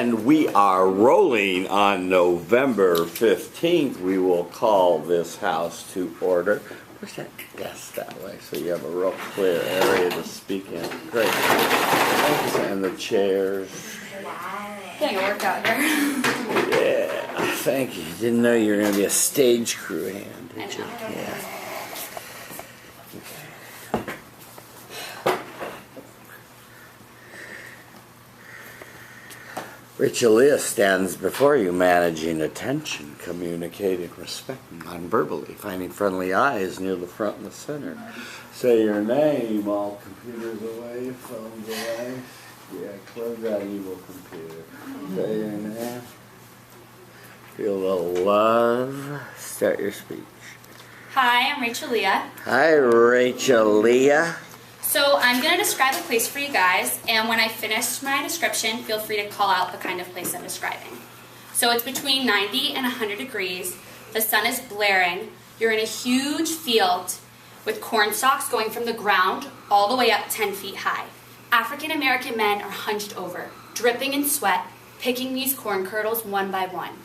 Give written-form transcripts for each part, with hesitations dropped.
And we are rolling on November 15th. We will call this house to order. Push that desk that way so you have a real clear area to speak in. Great. And the chairs. Getting a workout here. Yeah, thank you. Didn't know you were going to be a stage crew hand, did you? Yeah. Rachel stands before you, managing attention, communicating respect, non-verbally, finding friendly eyes near the front and the center. Say your name, all computers away, phones away. Yeah, close that evil computer. Say your name. Feel a little love. Start your speech. Hi, I'm Rachel. Hi, Rachel. So I'm going to describe a place for you guys, and when I finish my description, feel free to call out the kind of place I'm describing. So it's between 90 and 100 degrees. The sun is blaring. You're in a huge field with corn stalks going from the ground all the way up 10 feet high. African American men are hunched over, dripping in sweat, picking these corn kernels one by one.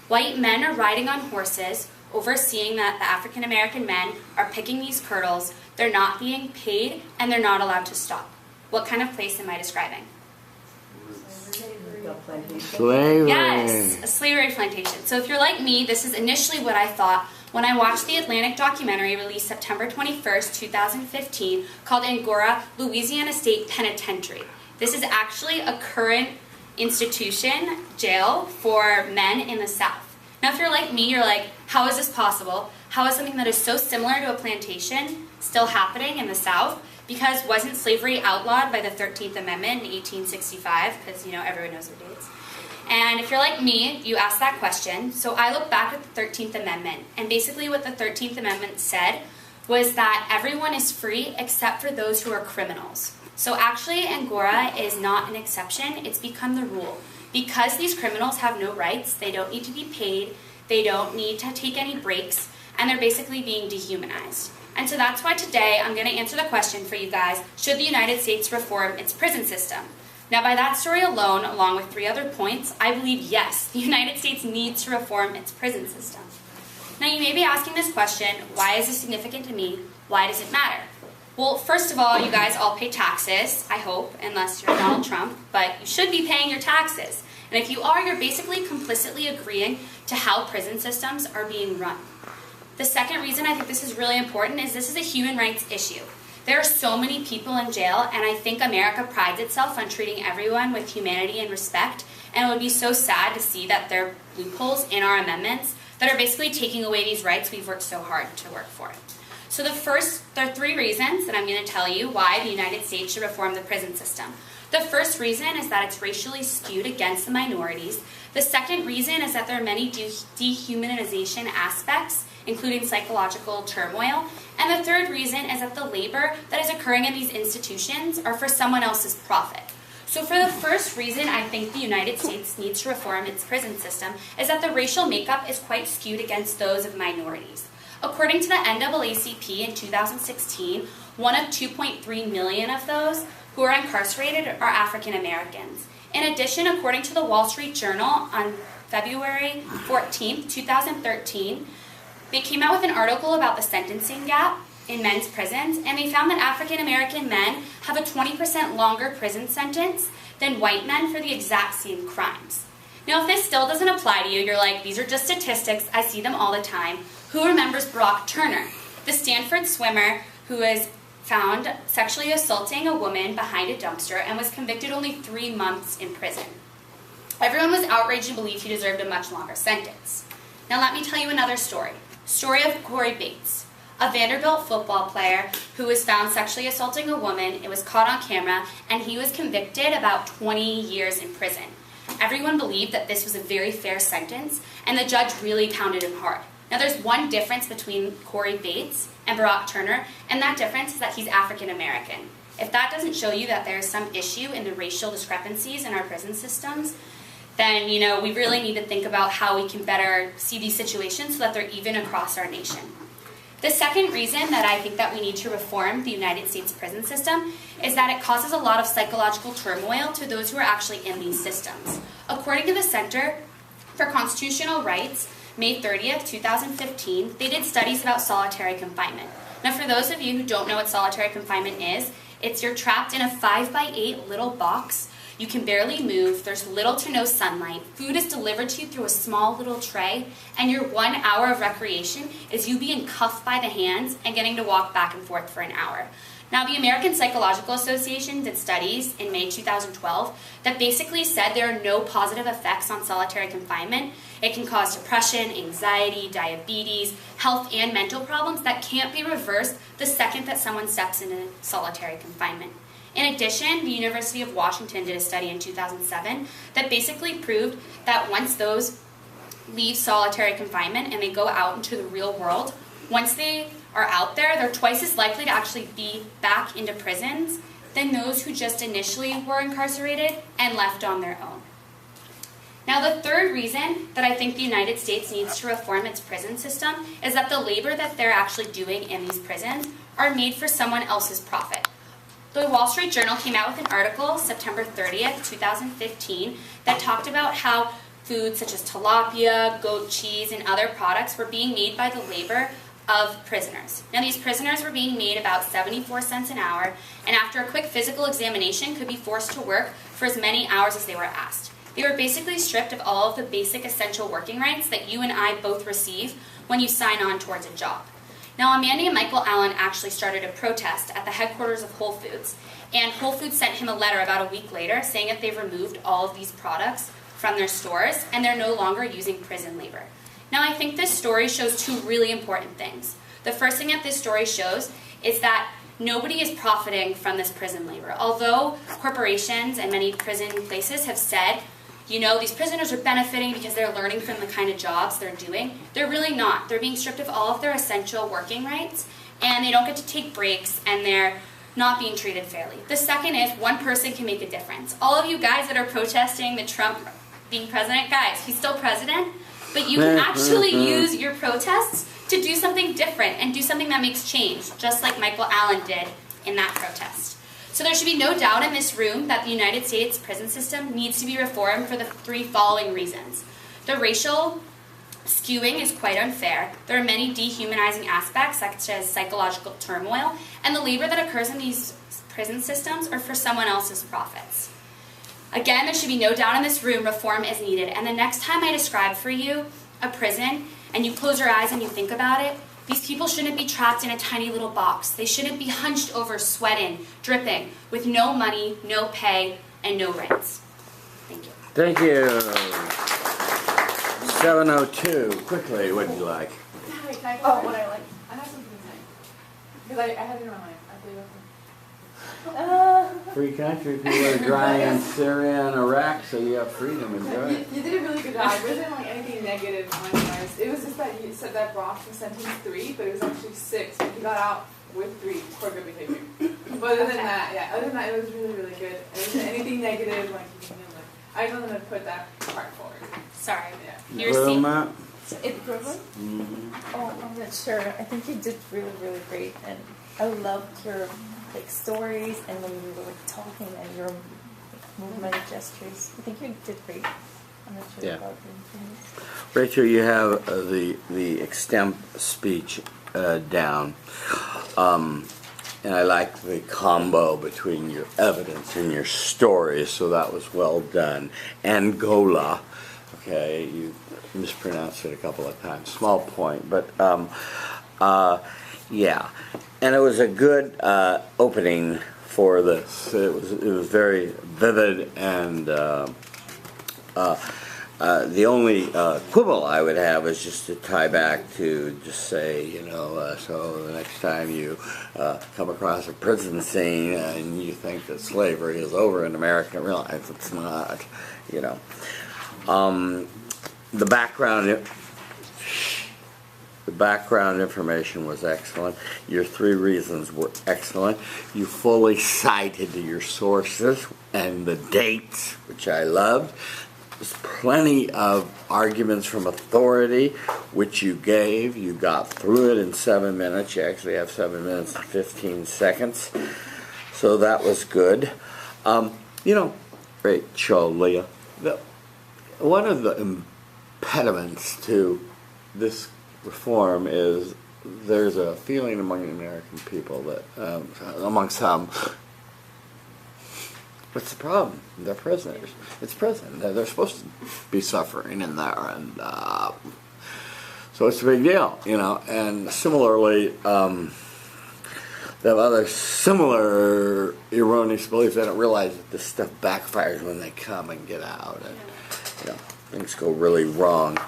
White men are riding on horses, overseeing that the African American men are picking these kernels. They're not being paid, and they're not allowed to stop. What kind of place am I describing? Slavery. Yes, a slavery plantation. So if you're like me, this is initially what I thought when I watched the Atlantic documentary released September 21st, 2015, called Angora, Louisiana State Penitentiary. This is actually a current institution, jail, for men in the South. Now if you're like me, you're like, how is this possible? How is something that is so similar to a plantation still happening in the South? Because wasn't slavery outlawed by the 13th Amendment in 1865? Because, you know, everyone knows their dates. And if you're like me, you ask that question. So I look back at the 13th Amendment, and basically what the 13th Amendment said was that everyone is free except for those who are criminals. So actually Angora is not an exception, it's become the rule. Because these criminals have no rights, they don't need to be paid, they don't need to take any breaks, and they're basically being dehumanized. And so that's why today I'm going to answer the question for you guys, should the United States reform its prison system? Now by that story alone, along with 3 other points, I believe yes, the United States needs to reform its prison system. Now you may be asking this question, why is this significant to me? Why does it matter? Well, first of all, you guys all pay taxes, I hope, unless you're Donald Trump, but you should be paying your taxes. And if you are, you're basically complicitly agreeing to how prison systems are being run. The second reason I think this is really important is this is a human rights issue. There are so many people in jail, and I think America prides itself on treating everyone with humanity and respect, and it would be so sad to see that there are loopholes in our amendments that are basically taking away these rights we've worked so hard to work for. So there are 3 reasons that I'm going to tell you why the United States should reform the prison system. The first reason is that it's racially skewed against the minorities. The second reason is that there are many dehumanization aspects, including psychological turmoil. And the third reason is that the labor that is occurring in these institutions are for someone else's profit. So for the first reason I think the United States needs to reform its prison system is that the racial makeup is quite skewed against those of minorities. According to the NAACP in 2016, one of 2.3 million of those who are incarcerated are African Americans. In addition, according to the Wall Street Journal on February 14, 2013, they came out with an article about the sentencing gap in men's prisons, and they found that African American men have a 20% longer prison sentence than white men for the exact same crimes. Now, if this still doesn't apply to you, you're like, these are just statistics, I see them all the time. Who remembers Brock Turner, the Stanford swimmer who was found sexually assaulting a woman behind a dumpster and was convicted only 3 months in prison? Everyone was outraged and believed he deserved a much longer sentence. Now let me tell you another story. Story of Corey Bates, a Vanderbilt football player who was found sexually assaulting a woman. It was caught on camera, and he was convicted about 20 years in prison. Everyone believed that this was a very fair sentence, and the judge really pounded him hard. Now there's one difference between Corey Bates and Brock Turner, and that difference is that he's African American. If that doesn't show you that there's some issue in the racial discrepancies in our prison systems, then we really need to think about how we can better see these situations so that they're even across our nation. The second reason that I think that we need to reform the United States prison system is that it causes a lot of psychological turmoil to those who are actually in these systems. According to the Center for Constitutional Rights, May 30th, 2015, they did studies about solitary confinement. Now, for those of you who don't know what solitary confinement is, it's you're trapped in a 5x8 little box. You can barely move, there's little to no sunlight, food is delivered to you through a small little tray, and your 1 hour of recreation is you being cuffed by the hands and getting to walk back and forth for an hour. Now, the American Psychological Association did studies in May 2012 that basically said there are no positive effects on solitary confinement. It can cause depression, anxiety, diabetes, health and mental problems that can't be reversed the second that someone steps into solitary confinement. In addition, the University of Washington did a study in 2007 that basically proved that once those leave solitary confinement and they go out into the real world, once they are out there, they're twice as likely to actually be back into prisons than those who just initially were incarcerated and left on their own. Now, the third reason that I think the United States needs to reform its prison system is that the labor that they're actually doing in these prisons are made for someone else's profit. The Wall Street Journal came out with an article September 30th, 2015 that talked about how foods such as tilapia, goat cheese, and other products were being made by the labor of prisoners. Now, these prisoners were being made about 74 cents an hour, and after a quick physical examination could be forced to work for as many hours as they were asked. They were basically stripped of all of the basic essential working rights that you and I both receive when you sign on towards a job. Now, a man named Michael Allen actually started a protest at the headquarters of Whole Foods, and Whole Foods sent him a letter about a week later saying that they've removed all of these products from their stores and they're no longer using prison labor. Now, I think this story shows two really important things. The first thing that this story shows is that nobody is profiting from this prison labor. Although corporations and many prison places have said, you know, these prisoners are benefiting because they're learning from the kind of jobs they're doing, they're really not. They're being stripped of all of their essential working rights, and they don't get to take breaks, and they're not being treated fairly. The second is one person can make a difference. All of you guys that are protesting the Trump being president, guys, he's still president, but you can actually use your protests to do something different and do something that makes change, just like Michael Allen did in that protest. So there should be no doubt in this room that the United States prison system needs to be reformed for the three following reasons. The racial skewing is quite unfair. There are many dehumanizing aspects, such as psychological turmoil, and the labor that occurs in these prison systems are for someone else's profits. Again, there should be no doubt in this room, reform is needed. And the next time I describe for you a prison, and you close your eyes and you think about it, these people shouldn't be trapped in a tiny little box. They shouldn't be hunched over, sweating, dripping, with no money, no pay, and no rights. Thank you. Thank you. 702. Quickly, what do you like? Oh, what I like. I have something to say. Because I had it in my mind. I believe Free country. People are drying in Syria and Iraq, so you have freedom. Enjoy it. You did a really good job. It wasn't like anything negative on you guys. It was just that you said that Brock was sentenced 3, but it was actually 6. But he got out with 3 for good behavior. But other than that, it was really, really good. It wasn't anything negative, like you know, like I just wanted to put that part forward. Sorry. Yeah. Your seat. Equivalent? Oh, I'm not sure. I think you did really, really great, and I loved your stories and when you were talking and your movement gestures. I think you did great. I'm not sure about the things. Rachel, you have the Extemp speech down, and I like the combo between your evidence and your stories. So that was well done. Angola, okay, you mispronounced it a couple of times. Small point, but yeah. And it was a good opening for this. It was very vivid, and the only quibble I would have is just to tie back to just say, you know, so the next time you come across a prison scene and you think that slavery is over in America, realize it's not, you know. The background information was excellent. Your 3 reasons were excellent. You fully cited your sources and the dates, which I loved. There's plenty of arguments from authority, which you gave. You got through it in 7 minutes. You actually have 7 minutes and 15 seconds. So that was good. Great show, Leah. One of the impediments to this reform is there's a feeling among the American people that, among some, what's the problem? They're prisoners. It's prison. They're supposed to be suffering in there, and so it's a big deal, And similarly, they have other similar erroneous beliefs. They don't realize that this stuff backfires when they come and get out, and things go really wrong.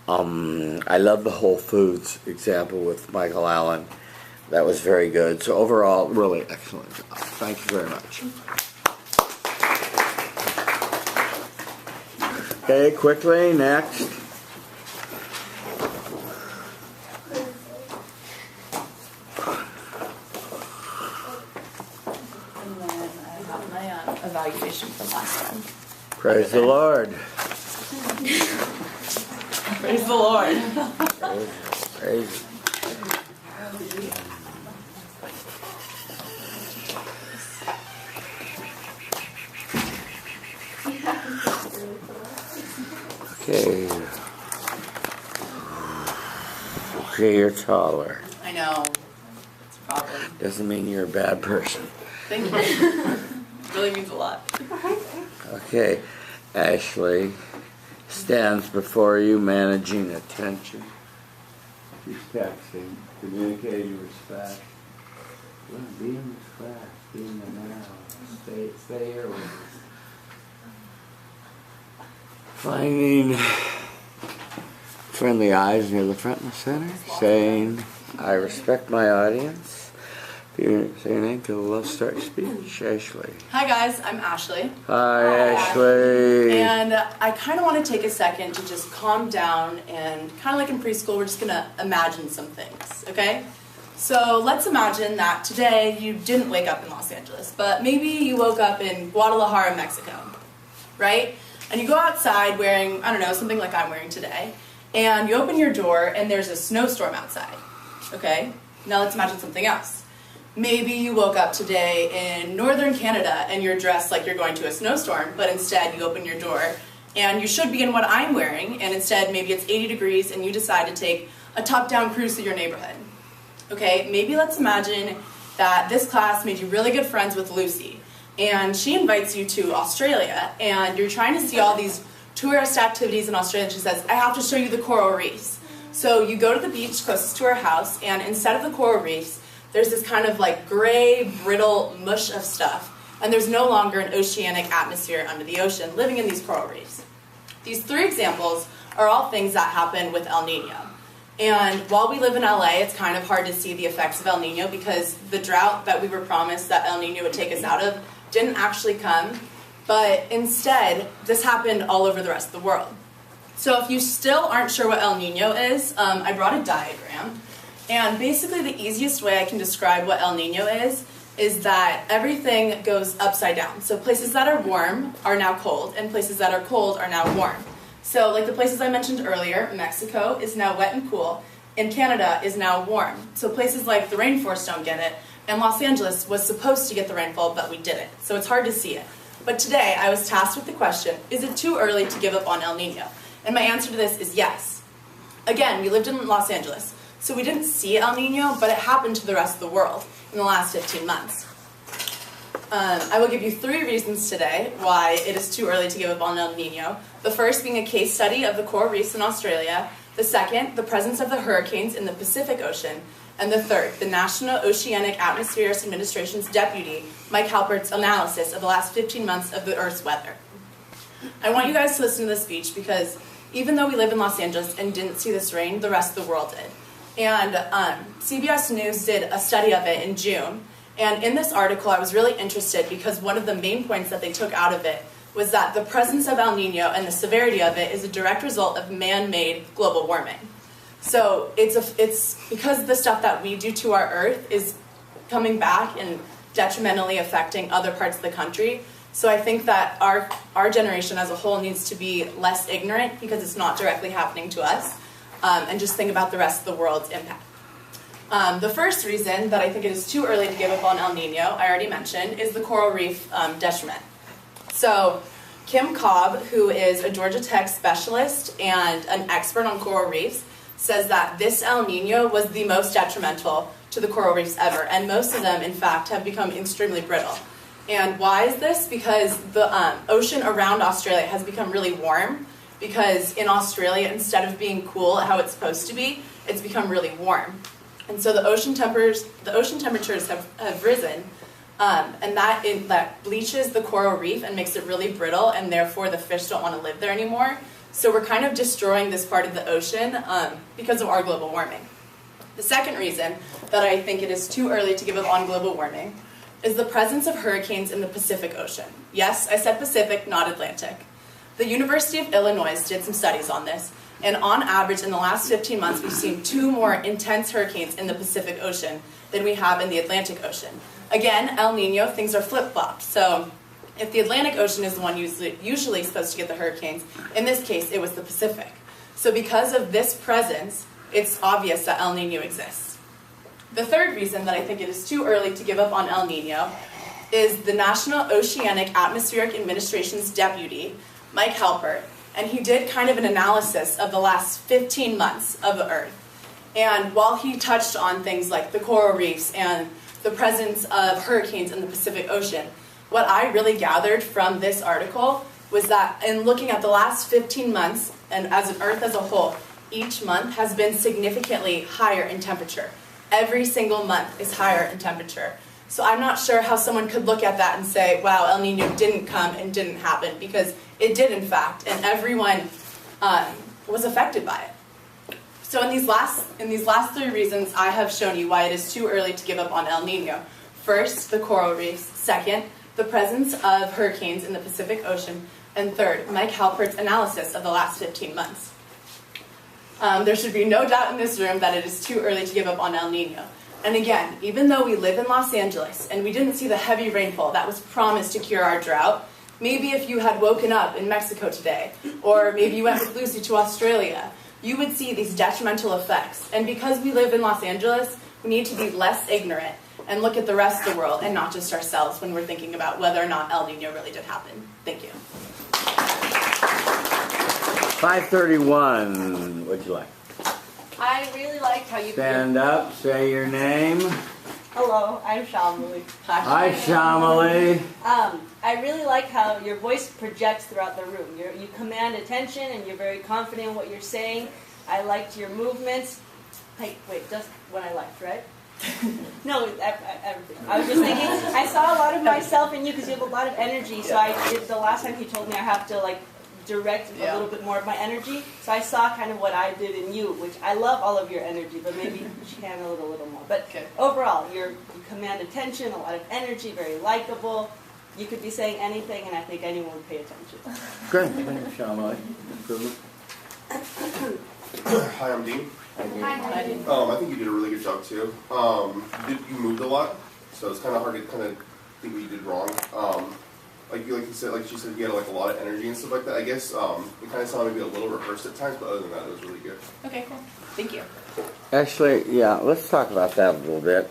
I love the Whole Foods example with Michael Allen. That was very good. So overall, really excellent job. Thank you very much. Okay, quickly, next. And then I have my evaluation from last time. Praise the Lord. Praise the Lord. Praise. Okay, you're taller. I know. It's a problem. Doesn't mean you're a bad person. Thank you. Really means a lot. Okay, Ashley stands before you managing attention. She's texting, communicating respect. Be in this class, be in the now. Stay here with us. Finding friendly eyes near the front and the center, saying, I respect my audience. Say your name to the love start speech, Ashley. Hi guys, I'm Ashley. Hi, Ashley. And I kind of want to take a second to just calm down and kind of like in preschool, we're just going to imagine some things, okay? So let's imagine that today you didn't wake up in Los Angeles, but maybe you woke up in Guadalajara, Mexico, right? And you go outside wearing, I don't know, something like I'm wearing today, and you open your door and there's a snowstorm outside, okay? Now let's imagine something else. Maybe you woke up today in northern Canada and you're dressed like you're going to a snowstorm, but instead you open your door and you should be in what I'm wearing, and instead maybe it's 80 degrees and you decide to take a top-down cruise through your neighborhood. Okay, maybe let's imagine that this class made you really good friends with Lucy, and she invites you to Australia, and you're trying to see all these tourist activities in Australia, and she says, I have to show you the coral reefs. So you go to the beach closest to her house, and instead of the coral reefs, there's this kind of like gray, brittle mush of stuff, and there's no longer an oceanic atmosphere under the ocean living in these coral reefs. These 3 examples are all things that happen with El Nino. And while we live in LA, it's kind of hard to see the effects of El Nino because the drought that we were promised that El Nino would take us out of didn't actually come, but instead, this happened all over the rest of the world. So if you still aren't sure what El Nino is, I brought a diagram. And basically the easiest way I can describe what El Nino is that everything goes upside down. So places that are warm are now cold, and places that are cold are now warm. So like the places I mentioned earlier, Mexico is now wet and cool, and Canada is now warm. So places like the rainforest don't get it, and Los Angeles was supposed to get the rainfall, but we didn't. So it's hard to see it. But today I was tasked with the question, is it too early to give up on El Nino? And my answer to this is yes. Again, we lived in Los Angeles. So we didn't see El Nino, but it happened to the rest of the world in the last 15 months. I will give you 3 reasons today why it is too early to give up on El Nino. The first being a case study of the coral reefs in Australia. The second, the presence of the hurricanes in the Pacific Ocean. And the third, the National Oceanic Atmospherics Administration's deputy, Mike Halpert's analysis of the last 15 months of the Earth's weather. I want you guys to listen to this speech because even though we live in Los Angeles and didn't see this rain, the rest of the world did. And CBS News did a study of it in June. And in this article, I was really interested because one of the main points that they took out of it was that the presence of El Nino and the severity of it is a direct result of man-made global warming. So it's because the stuff that we do to our Earth is coming back and detrimentally affecting other parts of the country So I think that our generation as a whole needs to be less ignorant because it's not directly happening to us, and just think about the rest of the world's impact. The first reason that I think it is too early to give up on El Nino, I already mentioned, is the coral reef detriment. So Kim Cobb, who is a Georgia Tech specialist and an expert on coral reefs, says that this El Nino was the most detrimental to the coral reefs ever, and most of them, in fact, have become extremely brittle. And why is this? Because the ocean around Australia has become really warm, because in Australia, instead of being cool how it's supposed to be, it's become really warm. And so the ocean temperatures have risen, and that bleaches the coral reef and makes it really brittle, and therefore the fish don't want to live there anymore. So we're kind of destroying this part of the ocean because of our global warming. The second reason that I think it is too early to give up on global warming is the presence of hurricanes in the Pacific Ocean. Yes, I said Pacific, not Atlantic. The University of Illinois did some studies on this, and on average in the last 15 months we've seen 2 more intense hurricanes in the Pacific Ocean than we have in the Atlantic Ocean. Again, El Nino, things are flip-flopped. So if the Atlantic Ocean is the one usually supposed to get the hurricanes, in this case it was the Pacific. So because of this presence, it's obvious that El Nino exists. The third reason that I think it is too early to give up on El Nino is the National Oceanic Atmospheric Administration's deputy, Mike Halpert, and he did kind of an analysis of the last 15 months of the Earth. And while he touched on things like the coral reefs and the presence of hurricanes in the Pacific Ocean, what I really gathered from this article was that in looking at the last 15 months, and as an Earth as a whole, each month has been significantly higher in temperature. Every single month is higher in temperature. So I'm not sure how someone could look at that and say, wow, El Nino didn't come and didn't happen, because it did in fact, and everyone was affected by it. So in these last 3 reasons, I have shown you why it is too early to give up on El Nino. First, the coral reefs. Second, the presence of hurricanes in the Pacific Ocean. And third, Mike Halpert's analysis of the last 15 months. There should be no doubt in this room that it is too early to give up on El Nino. And again, even though we live in Los Angeles and we didn't see the heavy rainfall that was promised to cure our drought, maybe if you had woken up in Mexico today, or maybe you went with Lucy to Australia, you would see these detrimental effects. And because we live in Los Angeles, we need to be less ignorant and look at the rest of the world and not just ourselves when we're thinking about whether or not El Nino really did happen. Thank you. 531, what'd you like? I really liked how you Stand up, say your name. Hello, I'm Shamili. Hi, Shamili. I really like how your voice projects throughout the room. You command attention and you're very confident in what you're saying. I liked your movements. Hey, wait, just when I liked, right? No, everything. I was just thinking, I saw a lot of myself in you because you have a lot of energy. So the last time he told me I have to direct a little bit more of my energy. So I saw kind of what I did in you, which I love all of your energy, but maybe channel it a little more. But overall, you command attention, a lot of energy, very likable. You could be saying anything, and I think anyone would pay attention. Great, thanks, Shamili. Hi, I'm Dean. Hi, Dean. I think you did a really good job too. You moved a lot, so it's kind of hard to think what you did wrong. Like she said, you had a lot of energy and stuff like that. I guess it kind of sounded maybe a little rehearsed at times, but other than that, it was really good. Okay, cool. Thank you. Actually, yeah, let's talk about that a little bit.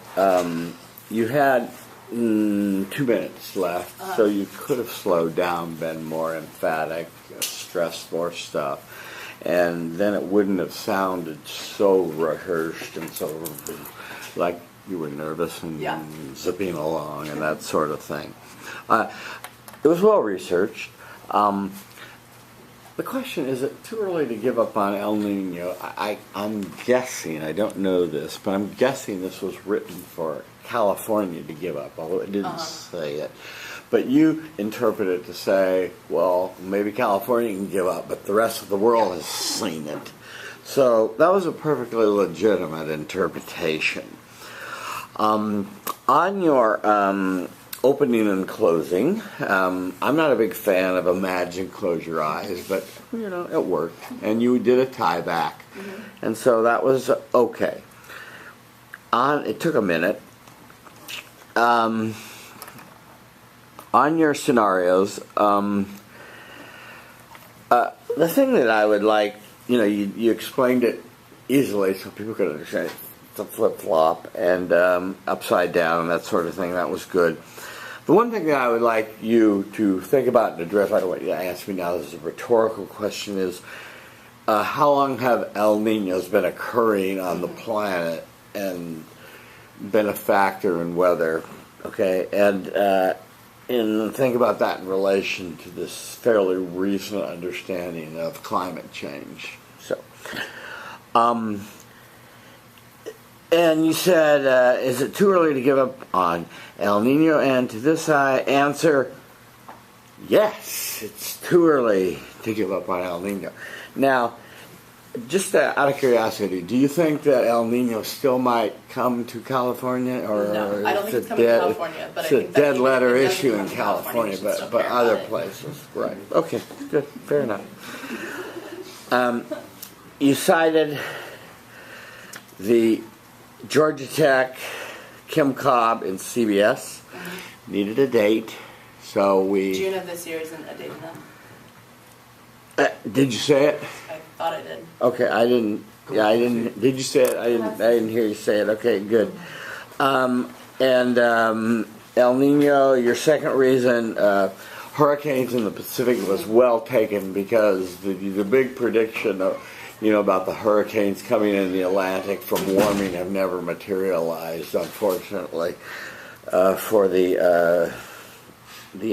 You had 2 minutes left, so you could have slowed down, been more emphatic, stressed more stuff, and then it wouldn't have sounded so rehearsed and so like you were nervous and zipping along and that sort of thing. It was well researched. The question is it too early to give up on El Nino? I'm guessing, I don't know this, but I'm guessing this was written for California to give up, although it didn't say it. But you interpret it to say, well, maybe California can give up, but the rest of the world has seen it. So that was a perfectly legitimate interpretation. On your opening and closing, I'm not a big fan of imagine, close your eyes, but it worked. And you did a tie back. And so that was okay. It took a minute. on your scenarios, the thing that I would like, you explained it easily so people could understand it. The flip-flop and upside down and that sort of thing. That was good. The one thing that I would like you to think about and address, I don't want you to ask me now, this is a rhetorical question, is how long have El Niños been occurring on the planet and been a factor in weather? Okay, and think about that in relation to this fairly recent understanding of climate change. So, and you said, is it too early to give up on El Nino? And to this I answer, yes, it's too early to give up on El Nino. Now, just out of curiosity, do you think that El Nino still might come to California? Or No, I don't think it's coming to California. But it's I a think that dead letter if it issue doesn't in come to California, you should still but care other about it. places. Right. Okay, good. Fair enough. You cited the Georgia Tech, Kim Cobb, and CBS. Needed a date, so we... June of this year isn't a date enough. Did you say it? I thought I did. Okay, I didn't. Yeah, I didn't. Did you say it? I didn't hear you say it. Okay, good. El Nino. Your second reason, hurricanes in the Pacific was well taken because the big prediction of, about the hurricanes coming in the Atlantic from warming have never materialized, unfortunately, for the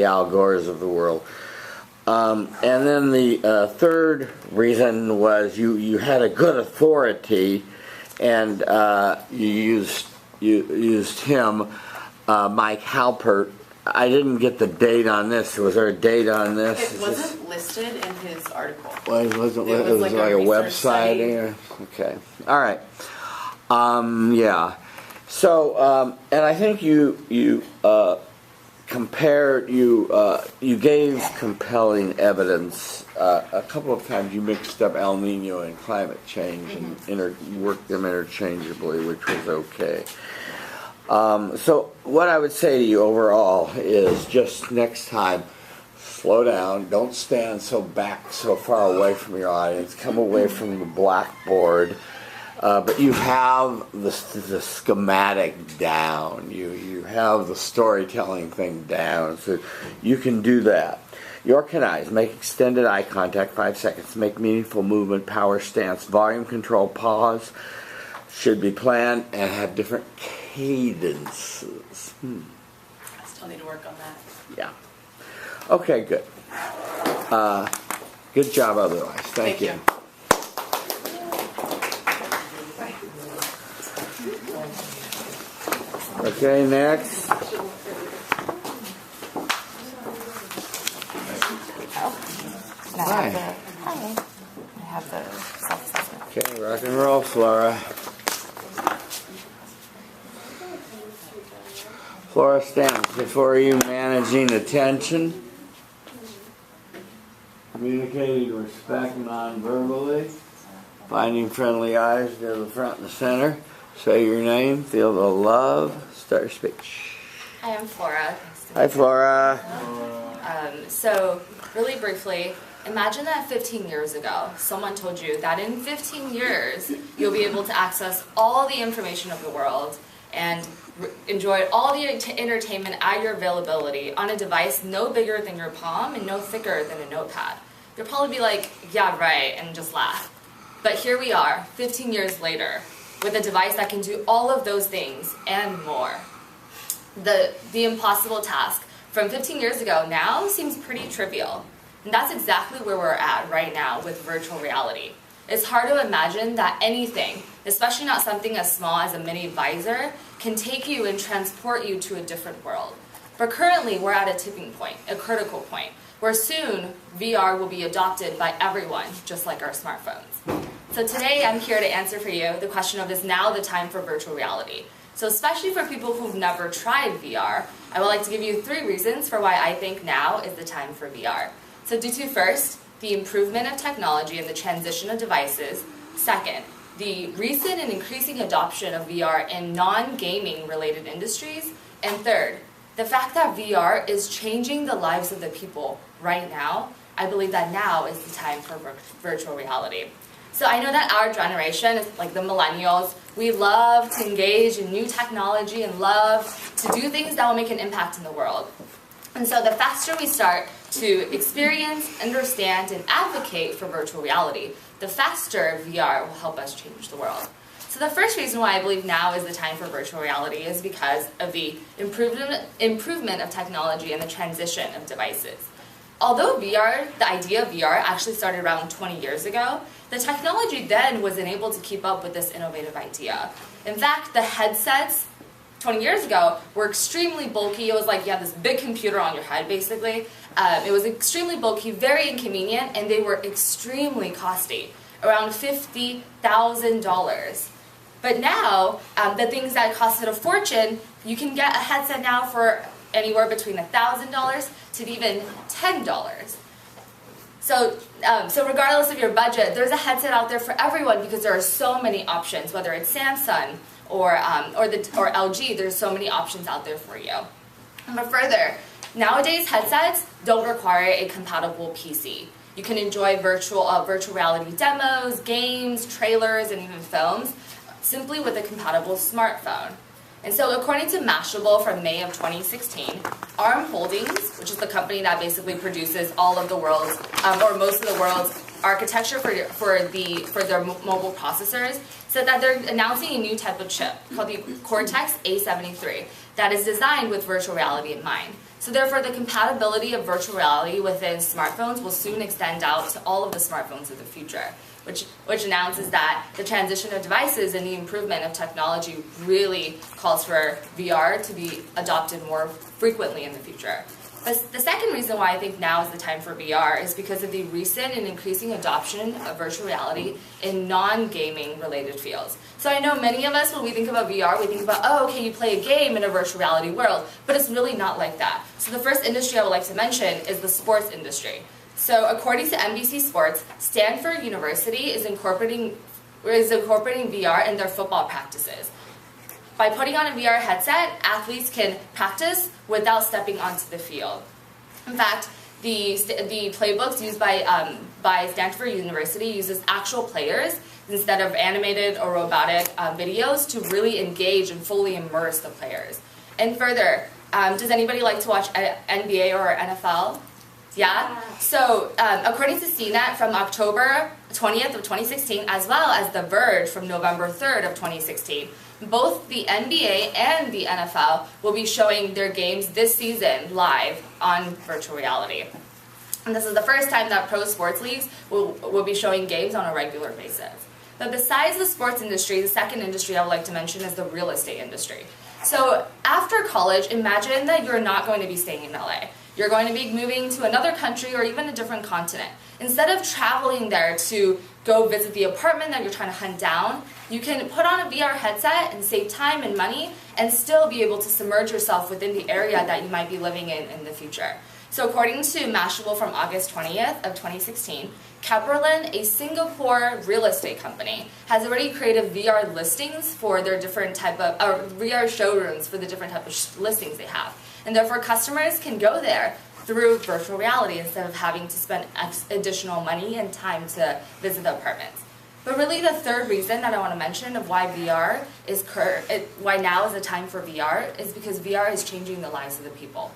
Al Gores of the world. And then the third reason was you had a good authority, and you used him, Mike Halpert. I didn't get the date on this. Was there a date on this? It wasn't listed in his article. Well, it wasn't. It was like a research website. study. Okay. All right. Yeah. So, and I think you compared, you gave compelling evidence. A couple of times you mixed up El Nino and climate change and worked them interchangeably, which was okay. So what I would say to you overall is just next time, slow down. Don't stand so far away from your audience. Come away from the blackboard. But you have the schematic down. You have the storytelling thing down. So you can do that. You organize. Make extended eye contact, 5 seconds. Make meaningful movement, power stance, volume control, pause. Should be planned and have different cadences. I still need to work on that. Yeah. Okay, good. Good job otherwise. Thank you. Okay, next. Hi. I have the self-assessment. Okay, rock and roll, Flora. Flora, stand before you, managing attention, communicating respect non-verbally, finding friendly eyes near the front and the center. Say your name, feel the love, start your speech. Hi, I'm Flora. Hi, Flora. So, really briefly, imagine that 15 years ago, someone told you that in 15 years, you'll be able to access all the information of the world and enjoy all the entertainment at your availability on a device no bigger than your palm and no thicker than a notepad. You'll probably be like, yeah, right, and just laugh. But here we are, 15 years later, with a device that can do all of those things and more. The impossible task from 15 years ago now seems pretty trivial. And that's exactly where we're at right now with virtual reality. It's hard to imagine that anything, especially not something as small as a mini visor, can take you and transport you to a different world. But currently we're at a tipping point, a critical point, where soon VR will be adopted by everyone, just like our smartphones. So today I'm here to answer for you the question of, is now the time for virtual reality? So especially for people who've never tried VR, I would like to give you 3 reasons for why I think now is the time for VR. So due to, first, the improvement of technology and the transition of devices. Second, the recent and increasing adoption of VR in non-gaming related industries. And third, the fact that VR is changing the lives of the people right now, I believe that now is the time for virtual reality. So I know that our generation, is like the millennials, we love to engage in new technology and love to do things that will make an impact in the world. And so the faster we start to experience, understand, and advocate for virtual reality, the faster VR will help us change the world. So the first reason why I believe now is the time for virtual reality is because of the improvement of technology and the transition of devices. Although VR, the idea of VR actually started around 20 years ago, the technology then wasn't able to keep up with this innovative idea. In fact, the headsets 20 years ago were extremely bulky. It was like you had this big computer on your head, basically. It was extremely bulky, very inconvenient, and they were extremely costly, around $50,000. But now, the things that costed a fortune, you can get a headset now for anywhere between $1,000 to even $10. So regardless of your budget, there's a headset out there for everyone because there are so many options, whether it's Samsung or LG, there's so many options out there for you. But further, nowadays headsets don't require a compatible PC. You can enjoy virtual reality demos, games, trailers, and even films simply with a compatible smartphone. And so according to Mashable from May of 2016, ARM Holdings, which is the company that basically produces all of the world's, or most of the world's architecture for their mobile processors, said that they're announcing a new type of chip called the Cortex A73 that is designed with virtual reality in mind. So therefore, the compatibility of virtual reality within smartphones will soon extend out to all of the smartphones of the future, which announces that the transition of devices and the improvement of technology really calls for VR to be adopted more frequently in the future. But the second reason why I think now is the time for VR is because of the recent and increasing adoption of virtual reality in non-gaming related fields. So I know many of us, when we think about VR, we think about, oh, okay, you play a game in a virtual reality world, but it's really not like that. So the first industry I would like to mention is the sports industry. So according to NBC Sports, Stanford University is incorporating VR in their football practices. By putting on a VR headset, athletes can practice without stepping onto the field. In fact, the playbooks used by Stanford University uses actual players instead of animated or robotic videos to really engage and fully immerse the players. And further, does anybody like to watch NBA or NFL? Yeah? So according to CNET from October 20th of 2016, as well as The Verge from November 3rd of 2016, both the NBA and the NFL will be showing their games this season live on virtual reality. And this is the first time that pro sports leagues will be showing games on a regular basis. But besides the sports industry, the second industry I would like to mention is the real estate industry. So after college, imagine that you're not going to be staying in LA. You're going to be moving to another country or even a different continent. Instead of traveling there to go visit the apartment that you're trying to hunt down, you can put on a VR headset and save time and money and still be able to submerge yourself within the area that you might be living in the future. So according to Mashable from August 20th of 2016, Caprolin, a Singapore real estate company, has already created VR listings for their different type of, or VR showrooms for the different type of listings they have. And therefore customers can go there through virtual reality instead of having to spend additional money and time to visit the apartments. But really the third reason that I want to mention of why why now is the time for VR is because VR is changing the lives of the people.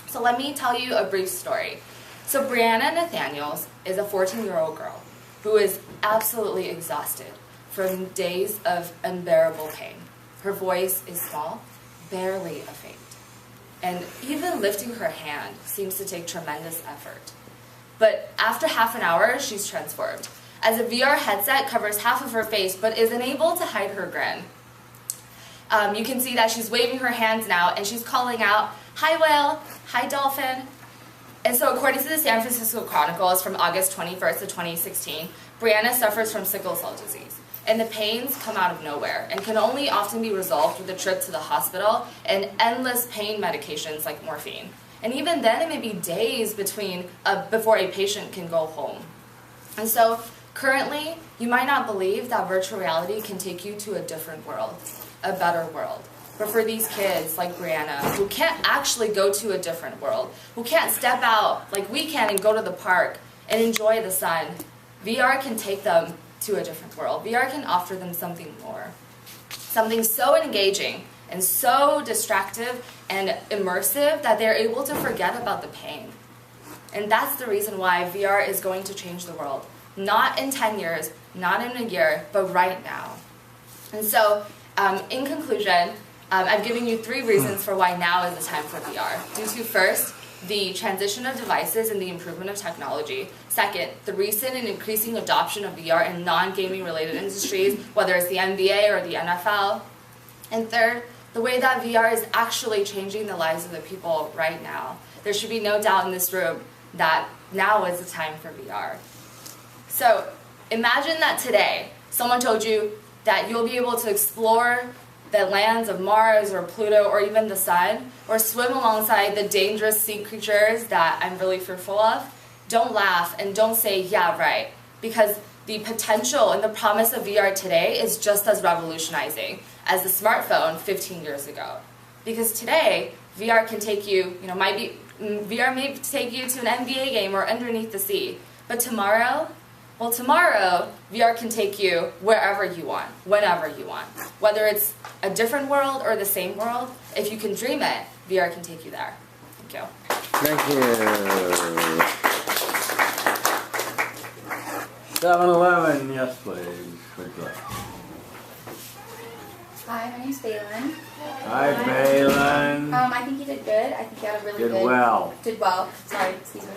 So let me tell you a brief story. So Brianna Nathaniels is a 14-year-old girl who is absolutely exhausted from days of unbearable pain. Her voice is small, barely a faint. And even lifting her hand seems to take tremendous effort. But after half an hour, she's transformed, as a VR headset covers half of her face but is unable to hide her grin. You can see that she's waving her hands now and she's calling out, "Hi whale, hi dolphin." And so according to the San Francisco Chronicles from August 21st of 2016, Brianna suffers from sickle cell disease. And the pains come out of nowhere and can only often be resolved with a trip to the hospital and endless pain medications like morphine. And even then, it may be days before a patient can go home. And so currently, you might not believe that virtual reality can take you to a different world, a better world. But for these kids like Brianna, who can't actually go to a different world, who can't step out like we can and go to the park and enjoy the sun, VR can take them to a different world. VR can offer them something more. Something so engaging and so distractive and immersive that they're able to forget about the pain. And that's the reason why VR is going to change the world. Not in 10 years, not in a year, but right now. And so, in conclusion, I've given you 3 reasons for why now is the time for VR. Due to, first, the transition of devices and the improvement of technology. Second, the recent and increasing adoption of VR in non-gaming related industries, whether it's the NBA or the NFL. And third, the way that VR is actually changing the lives of the people right now. There should be no doubt in this room that now is the time for VR. So imagine that today someone told you that you'll be able to explore the lands of Mars or Pluto or even the sun, or swim alongside the dangerous sea creatures that I'm really fearful of. Don't laugh and don't say, yeah, right, because the potential and the promise of VR today is just as revolutionizing as the smartphone 15 years ago. Because today, VR can take you, VR may take you to an NBA game or underneath the sea. But tomorrow, VR can take you wherever you want, whenever you want. Whether it's a different world or the same world, if you can dream it, VR can take you there. Thank you. Thank you. 7-Eleven, yes please. Good luck. Hi, my name's Balin. Hi, Balin. I think you did good. I think you had a really Did good... well. Did well. Sorry, excuse me.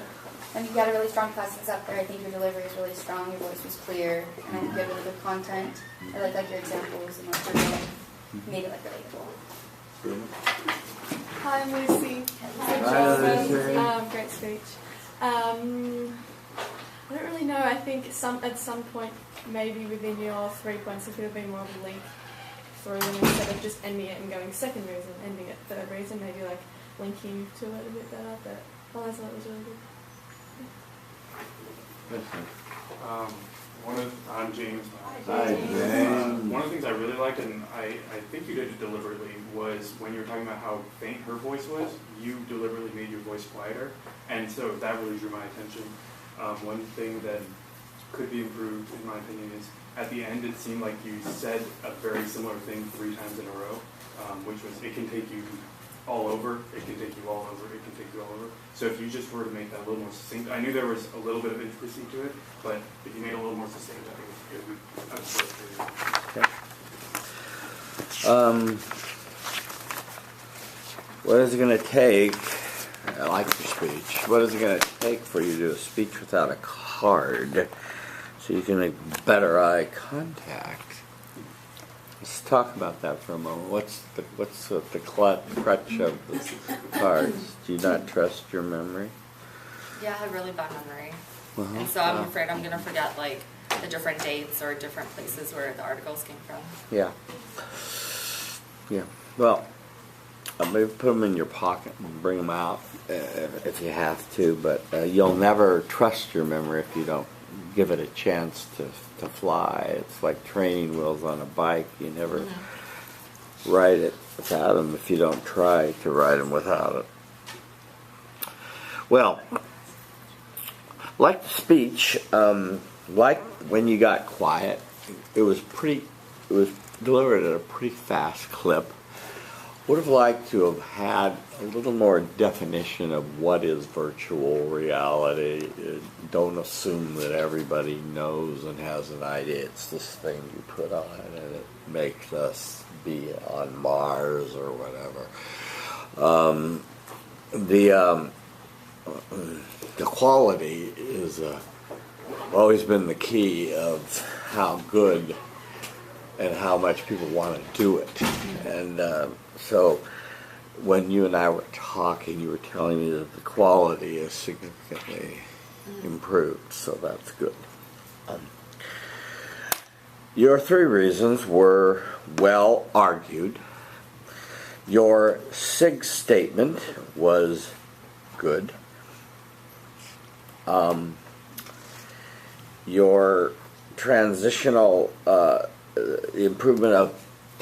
I think you had a really strong presence up there. I think your delivery is really strong. Your voice was clear. And I think you had really good content. I like your examples and what you're doing. Made it relatable. Hi, I'm Lucy. Hi, Lucy. Great speech. I don't really know. I think at some point, maybe within your 3 points, there could have been more of a link through them instead of just ending it and going second reason, ending it third reason, maybe like linking to it a bit better. But otherwise, that was really good. I'm James. Hi, James. One of the things I really liked, and I think you did it deliberately, was when you were talking about how faint her voice was, you deliberately made your voice quieter, and so that really drew my attention. One thing that could be improved, in my opinion, is at the end it seemed like you said a very similar thing 3 times in a row, which was, it can take you all over, it can take you all over, it can take you all over. So if you just were to make that a little more succinct, I knew there was a little bit of intricacy to it, but if you made it a little more succinct, I think it would be Okay. What is it going to take? I like your speech. What is it going to take for you to do a speech without a card so you can make better eye contact? Let's talk about that for a moment. What's the crutch of the cards? Do you not trust your memory? Yeah, I have really bad memory. Uh-huh. And so I'm afraid I'm going to forget like the different dates or different places where the articles came from. Yeah. Yeah. Well, maybe put them in your pocket and bring them out if you have to, but you'll never trust your memory if you don't give it a chance to fly. It's like training wheels on a bike. You never ride it without them if you don't try to ride them without it. Well, like the speech, like when you got quiet, it was delivered at a pretty fast clip. Would have liked to have had a little more definition of what is virtual reality. Don't assume that everybody knows and has an idea. It's this thing you put on and it makes us be on Mars or whatever. The quality is always been the key of how good and how much people want to do it. And so when you and I were talking, you were telling me that the quality is significantly improved, so that's good. Your 3 reasons were well argued. Your SIG statement was good. Your transitional improvement of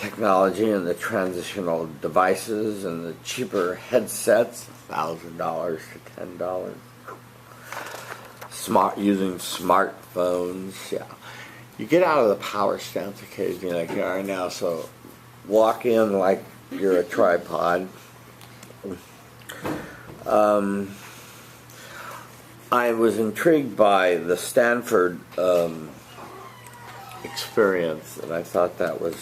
technology and the transitional devices and the cheaper headsets, $1,000 to $10. Using smartphones, yeah. You get out of the power stance occasionally like you are now, so walk in like you're a tripod. I was intrigued by the Stanford experience, and I thought that was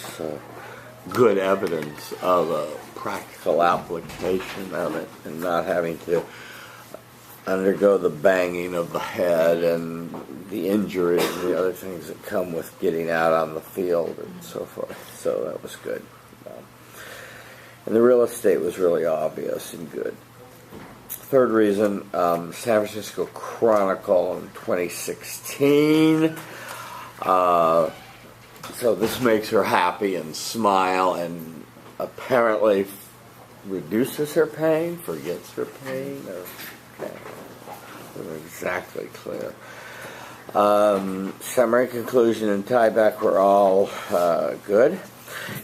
good evidence of a practical application of it and not having to undergo the banging of the head and the injuries and the other things that come with getting out on the field and so forth. So that was good. And the real estate was really obvious and good. Third reason, San Francisco Chronicle in 2016. So this makes her happy and smile and apparently reduces her pain, forgets her pain. Okay. Wasn't exactly clear. Summary, conclusion, and tieback were all good.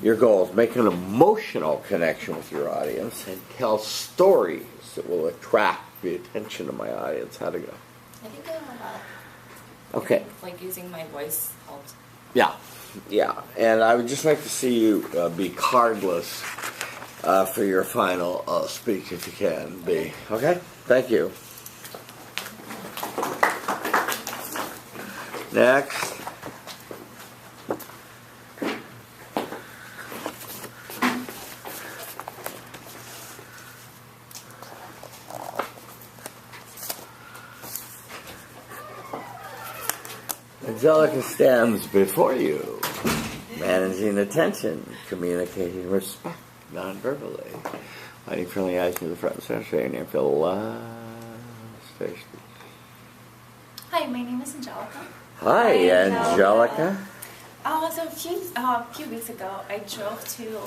Your goal is make an emotional connection with your audience and tell stories that will attract the attention of my audience. How'd it go? I think I went well. Okay. I think, like using my voice helped. Yeah. And I would just like to see you be cardless for your final speech if you can be. Okay? Thank you. Next. Angelica stands before you, managing attention, communicating respect non-verbally, lighting friendly eyes near the front and center, saying your name for the last station. Hi, my name is Angelica. Hi, Angelica. So a few weeks ago, I drove to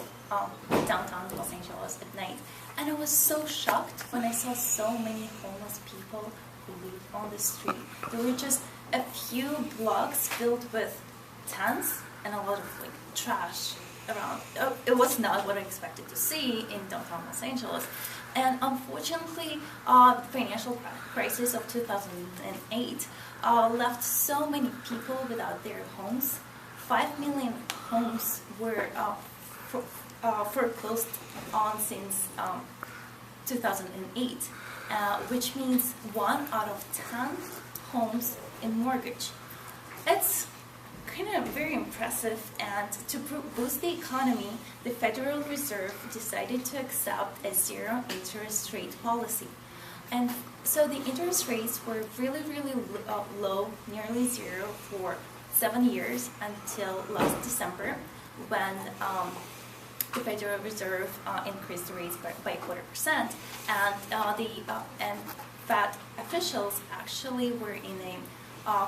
downtown Los Angeles at night, and I was so shocked when I saw so many homeless people who live on the street. There were just a few blocks filled with tents and a lot of like trash around. It was not what I expected to see in downtown Los Angeles. And unfortunately, the financial crisis of 2008 left so many people without their homes. 5 million homes were foreclosed on since 2008, which means 1 out of 10 homes in mortgage. It's kind of very impressive, and to boost the economy, the Federal Reserve decided to accept a zero interest rate policy. And so the interest rates were really, really low, nearly zero for 7 years until last December, when the Federal Reserve increased the rates by 0.25%, and Fed officials actually were in a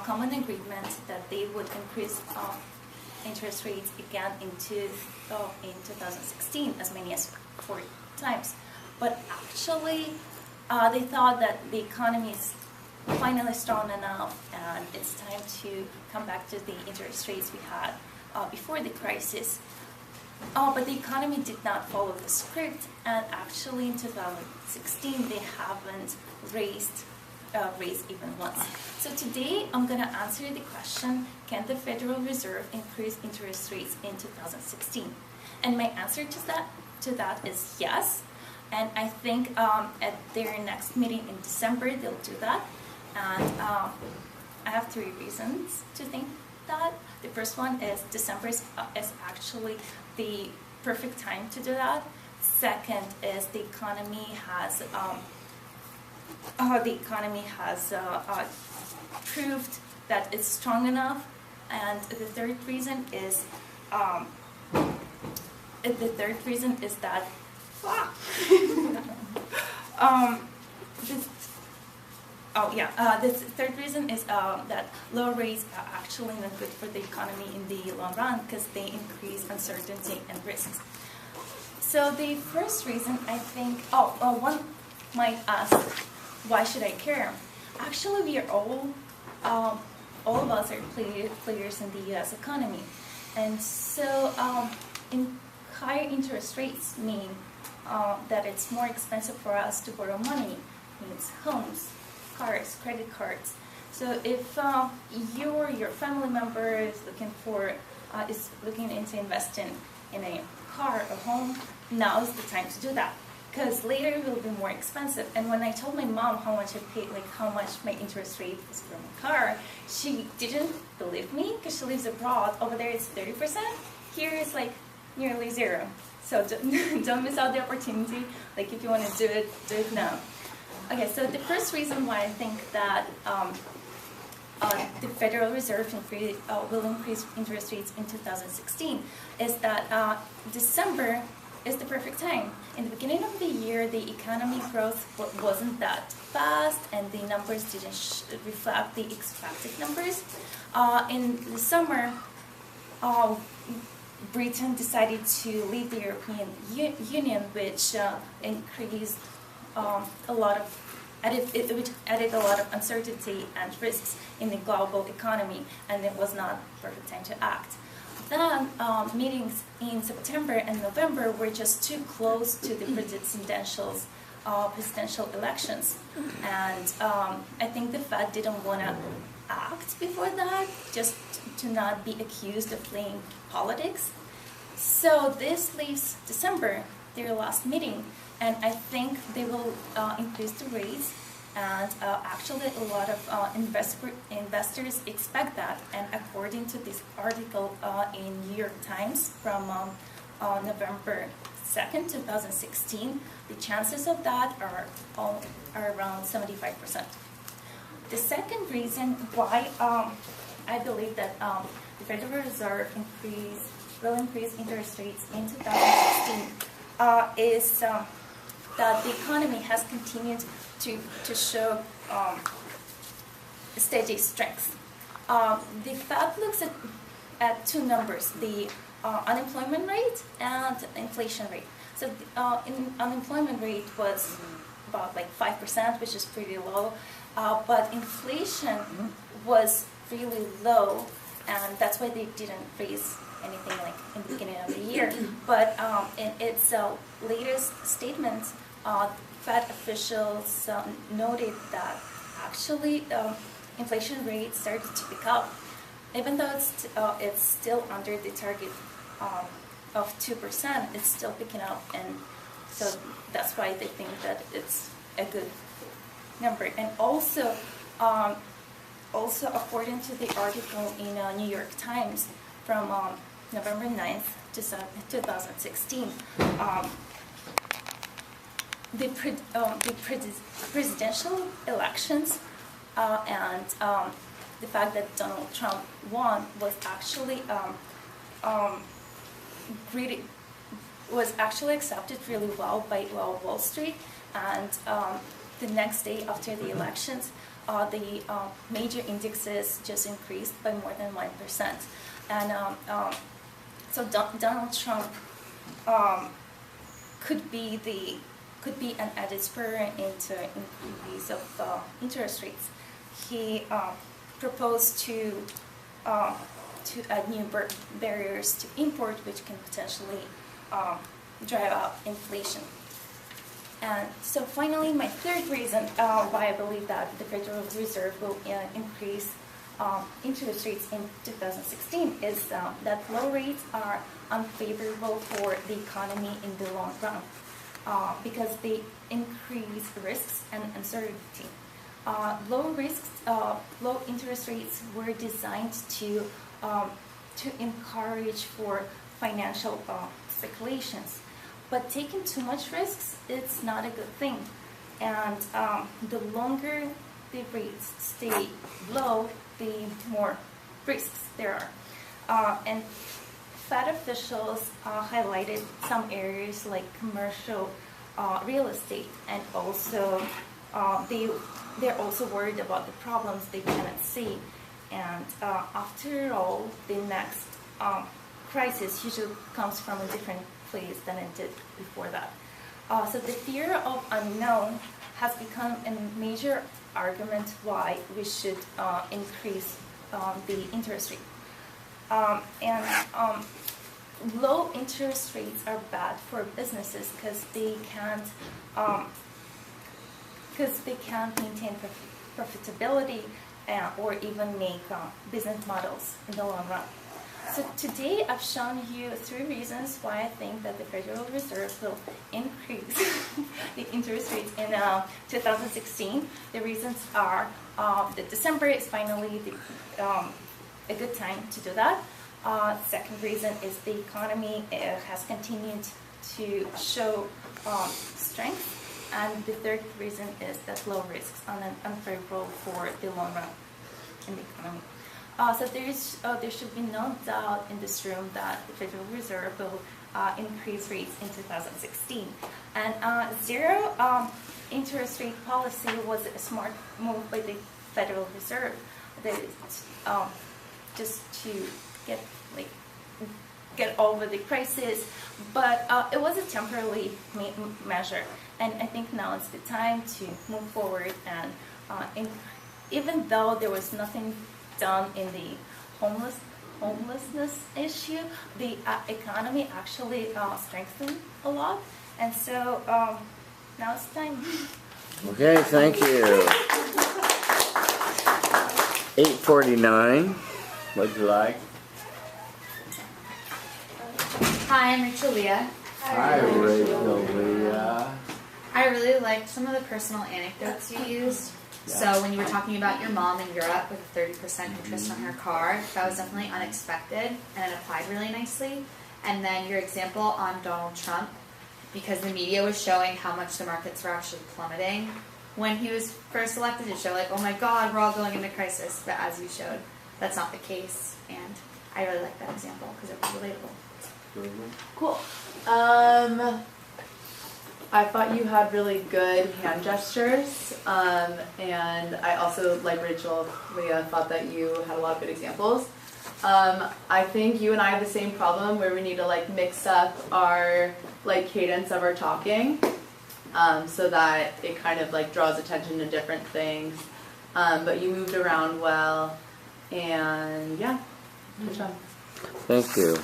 common agreement that they would increase interest rates again in 2016, as many as 4 times. But actually, they thought that the economy is finally strong enough and it's time to come back to the interest rates we had before the crisis. But the economy did not follow the script, and actually in 2016 they haven't raised even once. So today I'm going to answer the question, can the Federal Reserve increase interest rates in 2016? And my answer to that is yes. And I think at their next meeting in December they'll do that. And I have 3 reasons to think that. The first one is December is actually the perfect time to do that. Second is the economy has proved that it's strong enough. And the third reason is that the third reason is that low rates are actually not good for the economy in the long run because they increase uncertainty and risks. So the first reason, I think, one might ask, why should I care? Actually, we are all of us are players in the U.S. economy, and so in higher interest rates mean that it's more expensive for us to borrow money, means homes, cars, credit cards. So if you or your family member is looking into investing in a car or home, now is the time to do that. Because later it will be more expensive. And when I told my mom how much I paid, like how much my interest rate was for my car, she didn't believe me because she lives abroad. Over there it's 30%. Here it's like nearly zero. So don't miss out the opportunity. Like if you want to do it now. Okay, so the first reason why I think that the Federal Reserve will increase interest rates in 2016 is that December is the perfect time. In the beginning of the year, the economy growth wasn't that fast, and the numbers didn't reflect the expected numbers. In the summer, Britain decided to leave the European Union, which increased which added a lot of uncertainty and risks in the global economy, and it was not the perfect time to act. Then meetings in September and November were just too close to the presidential elections, and I think the Fed didn't want to act before that, just to not be accused of playing politics. So this leaves December, their last meeting, and I think they will increase the rates. And actually, a lot of investors expect that. And according to this article in New York Times from November 2nd, 2016, the chances of that are around 75%. The second reason why I believe that the Federal Reserve will increase interest rates in 2016 is that the economy has continued to show steady strength. The Fed looks at two numbers, the unemployment rate and inflation rate. So the unemployment rate was about like 5%, which is pretty low, but inflation was really low, and that's why they didn't raise anything like in the beginning of the year. But in its latest statement, Fed officials noted that actually inflation rate started to pick up, even though it's still under the target of 2%. It's still picking up, and so that's why they think that it's a good number. And also according to the article in New York Times from November 9th, 2016. The presidential elections and the fact that Donald Trump won was actually accepted really well by Wall Street, and the next day after the elections, the major indexes just increased by more than 1%, and so Donald Trump could be an added spur into increase of interest rates. He proposed to add new barriers to import, which can potentially drive up inflation. And so finally, my third reason why I believe that the Federal Reserve will increase interest rates in 2016 is that low rates are unfavorable for the economy in the long run. Because they increase risks and uncertainty. Low interest rates were designed to encourage for financial speculations, but taking too much risks, it's not a good thing. And the longer the rates stay low, the more risks there are. And Fed officials highlighted some areas like commercial real estate, and also they're also worried about the problems they cannot see. And after all, the next crisis usually comes from a different place than it did before that. So the fear of unknown has become a major argument why we should increase the interest rate. low interest rates are bad for businesses because they can't maintain profitability or even make business models in the long run. So today I've shown you 3 reasons why I think that the Federal Reserve will increase the interest rates in 2016. The reasons are that December is finally a good time to do that. Second reason is the economy has continued to show strength. And the third reason is that low risks are unfavorable for the long run in the economy. So there should be no doubt in this room that the Federal Reserve will increase rates in 2016. And zero interest rate policy was a smart move by the Federal Reserve, just to get over the crisis. But it was a temporary measure, and I think now is the time to move forward. And even though there was nothing done in the homelessness issue, the economy actually strengthened a lot, and so now it's time. Okay, thank you. 8:49. What'd you like? Hi, I'm Rachel Leah. Hi, Rachel Leah. I really liked some of the personal anecdotes you used. So when you were talking about your mom in Europe with a 30% interest on her car, that was definitely unexpected, and it applied really nicely. And then your example on Donald Trump, because the media was showing how much the markets were actually plummeting when he was first elected, to show like, oh my God, we're all going into crisis. But as you showed, that's not the case. And I really like that example because it was relatable. Cool. I thought you had really good hand gestures, and I also, like Rachel, Leah, thought that you had a lot of good examples. I think you and I have the same problem where we need to mix up our cadence of our talking, so that it kind of draws attention to different things. But you moved around well, and yeah, good job. Thank you.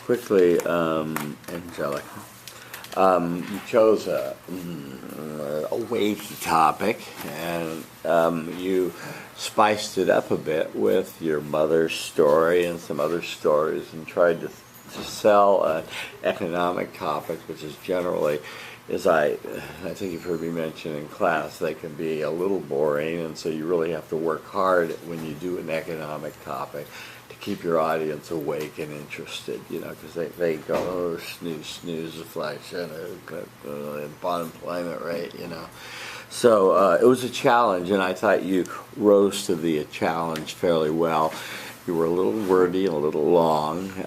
Quickly, Angelica. You chose a weighty topic, and you spiced it up a bit with your mother's story and some other stories, and tried to sell an economic topic, which is generally, as I think you've heard me mention in class, they can be a little boring, and so you really have to work hard when you do an economic topic to keep your audience awake and interested, because they go, oh, snooze, inflation, unemployment rate, So it was a challenge, and I thought you rose to the challenge fairly well. You were a little wordy and a little long,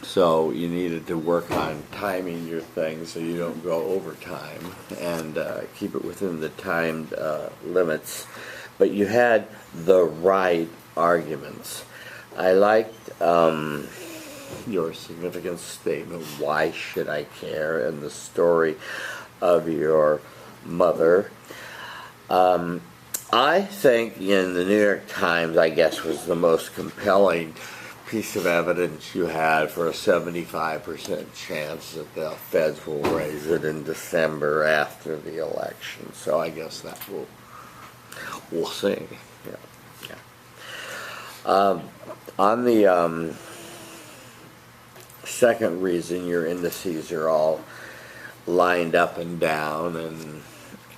so you needed to work on timing your thing so you don't go over time, and keep it within the timed limits. But you had the right arguments. I liked your significant statement, why should I care, and the story of your mother. I think in the New York Times, I guess, was the most compelling piece of evidence you had for a 75% chance that the feds will raise it in December after the election. So I guess that we'll see. Yeah. On the second reason, your indices are all lined up and down, and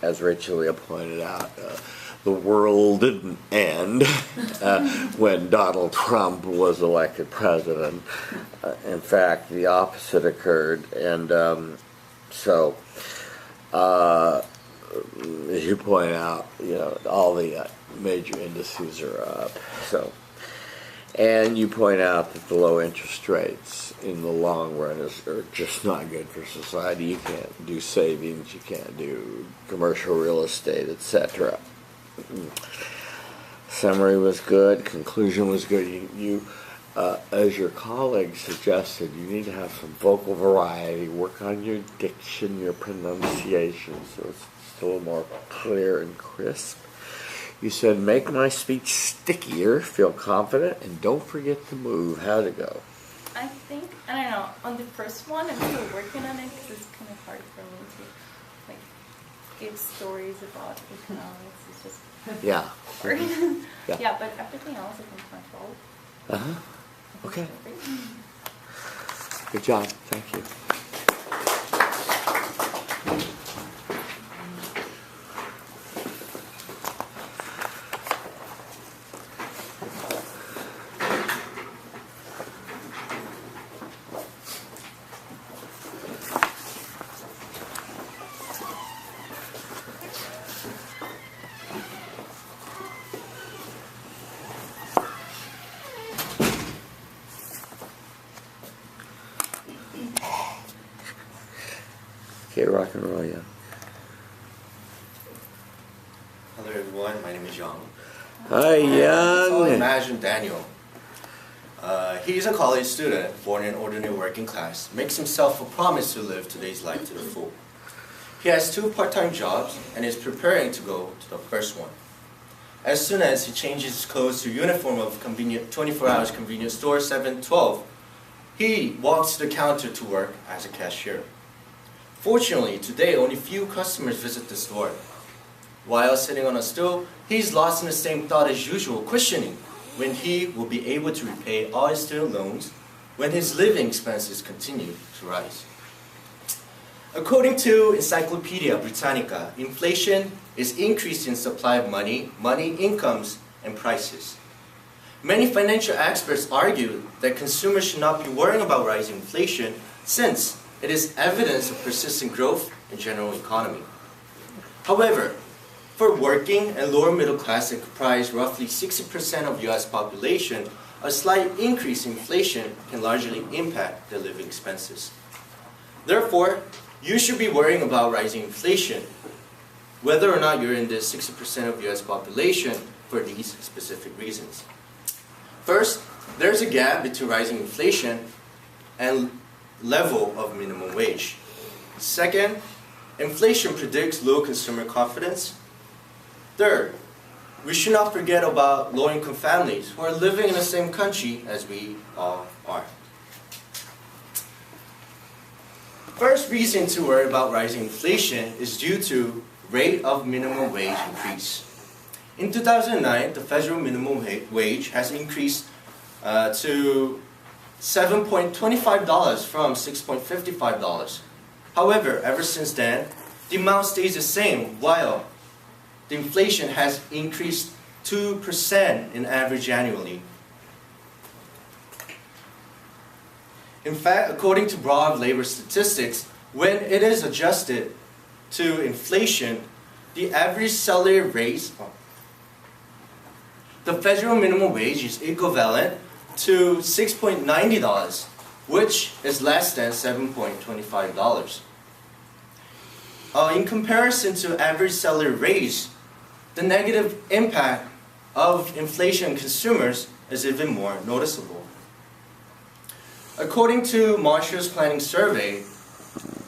as Rachel Leah pointed out, the world didn't end when Donald Trump was elected president. In fact, the opposite occurred, and so as you point out, all the major indices are up. So. And you point out that the low interest rates in the long run are just not good for society. You can't do savings, you can't do commercial real estate, etc. Summary was good, conclusion was good. You as your colleague suggested, you need to have some vocal variety, work on your diction, your pronunciation, so it's still more clear and crisp. You said, make my speech stickier, feel confident, and don't forget to move. How'd it go? I think, I don't know, on the first one, I'm still working on it because it's kind of hard for me to like give stories about economics. It's just Yeah. hard. Yeah. Yeah, but everything else I can control. Okay. Good job. Thank you. Okay, rock and roll, yeah. Hello everyone, my name is Young. Hi, So Young. imagine Daniel. He's a college student, born in ordinary working class, makes himself a promise to live today's life to the full. He has 2 part-time jobs and is preparing to go to the first one. As soon as he changes his clothes to uniform of convenient 24 hours convenience store 712, he walks to the counter to work as a cashier. Fortunately, today only few customers visit the store. While sitting on a stool, he's lost in the same thought as usual, questioning when he will be able to repay all his student loans when his living expenses continue to rise. According to Encyclopedia Britannica, inflation is increase in supply of money, incomes, and prices. Many financial experts argue that consumers should not be worrying about rising inflation since it is evidence of persistent growth in general economy. However, for working and lower middle class that comprise roughly 60% of US population, a slight increase in inflation can largely impact their living expenses. Therefore, you should be worrying about rising inflation, whether or not you're in the 60% of US population for these specific reasons. First, there's a gap between rising inflation and level of minimum wage. Second, inflation predicts low consumer confidence. Third, we should not forget about low-income families who are living in the same country as we all are. First reason to worry about rising inflation is due to rate of minimum wage increase. In 2009, the federal minimum wage has increased to $7.25 from $6.55. However, ever since then, the amount stays the same while the inflation has increased 2% in average annually. In fact, according to broad labor statistics, when it is adjusted to inflation, the average salary raise, the federal minimum wage is equivalent to $6.90, which is less than $7.25. In comparison to average salary raise, the negative impact of inflation on consumers is even more noticeable. According to Marshall's Planning Survey,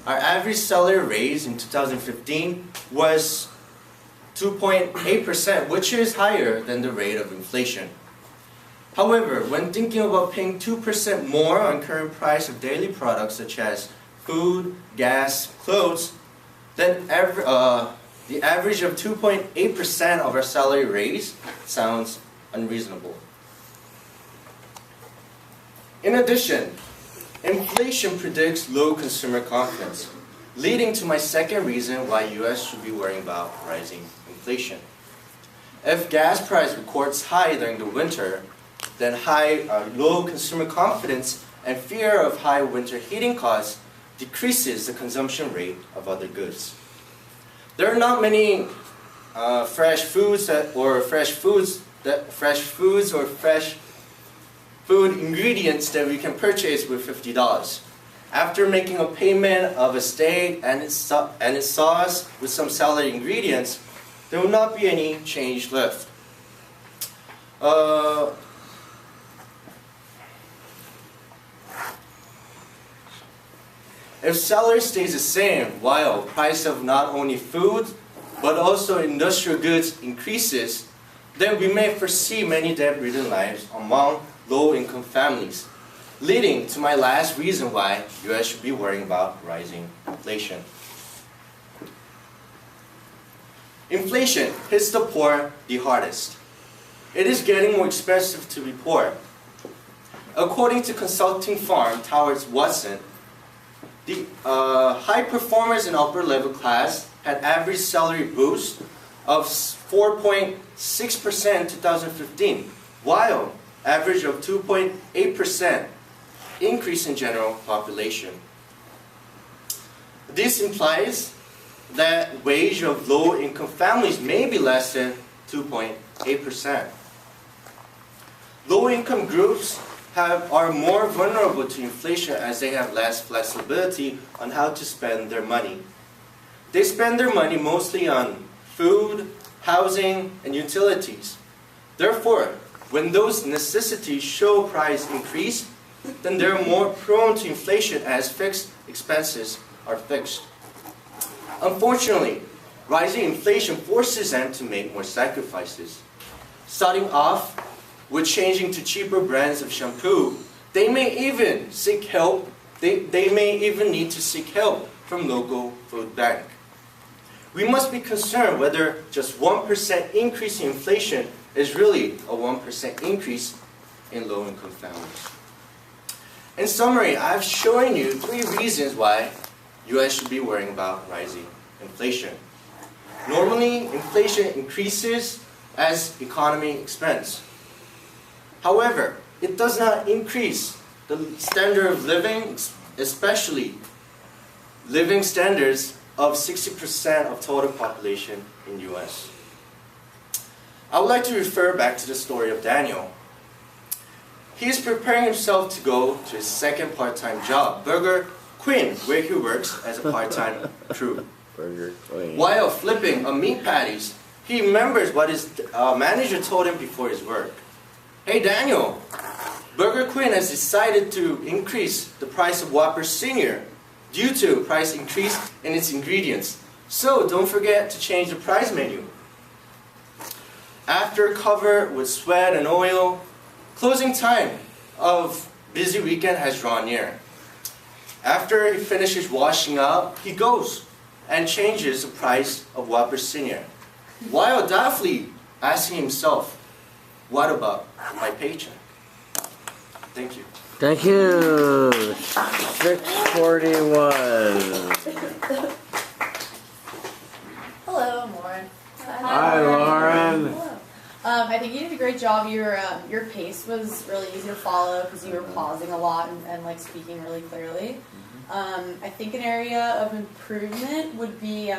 our average salary raise in 2015 was 2.8%, which is higher than the rate of inflation. However, when thinking about paying 2% more on current price of daily products such as food, gas, clothes, then the average of 2.8% of our salary raise sounds unreasonable. In addition, inflation predicts low consumer confidence, leading to my second reason why US should be worrying about rising inflation. If gas price records high during the winter, then low consumer confidence and fear of high winter heating costs decreases the consumption rate of other goods. There are not many fresh food ingredients that we can purchase with $50. After making a payment of a steak and its sauce with some salad ingredients, there will not be any change left. If salary stays the same while price of not only food but also industrial goods increases, then we may foresee many debt-ridden lives among low-income families. leading to my last reason why U.S. should be worrying about rising inflation. Inflation hits the poor the hardest. It is getting more expensive to be poor. According to consulting firm Towers Watson, the high performers in upper level class had average salary boost of 4.6% in 2015, while average of 2.8% increase in general population. This implies that wage of low-income families may be less than 2.8%. Low-income groups are more vulnerable to inflation as they have less flexibility on how to spend their money. They spend their money mostly on food, housing, and utilities. Therefore, when those necessities show price increase, then they're more prone to inflation as fixed expenses are fixed. Unfortunately, rising inflation forces them to make more sacrifices. Starting off with changing to cheaper brands of shampoo, they may even seek help. They may even need to seek help from local food bank. We must be concerned whether just 1% increase in inflation is really a 1% increase in low-income families. In summary, I've shown you 3 reasons why U.S. should be worrying about rising inflation. Normally, inflation increases as economy expands. However, it does not increase the standard of living, especially living standards of 60% of total population in U.S. I would like to refer back to the story of Daniel. He is preparing himself to go to his second part-time job, Burger Quinn, where he works as a part-time crew. Burger Quinn. While flipping on meat patties, he remembers what his manager told him before his work. Hey Daniel, Burger Quinn has decided to increase the price of Whopper Senior due to price increase in its ingredients. So don't forget to change the price menu. After covered with sweat and oil, closing time of busy weekend has drawn near. After he finishes washing up, he goes and changes the price of Whopper Senior, while doubtfully asking himself, what about my paycheck? Thank you. Thank you. 641. Hello, I'm Lauren. Hi, Lauren. Hello. I think you did a great job. Your pace was really easy to follow because you were pausing a lot and like speaking really clearly. I think an area of improvement would be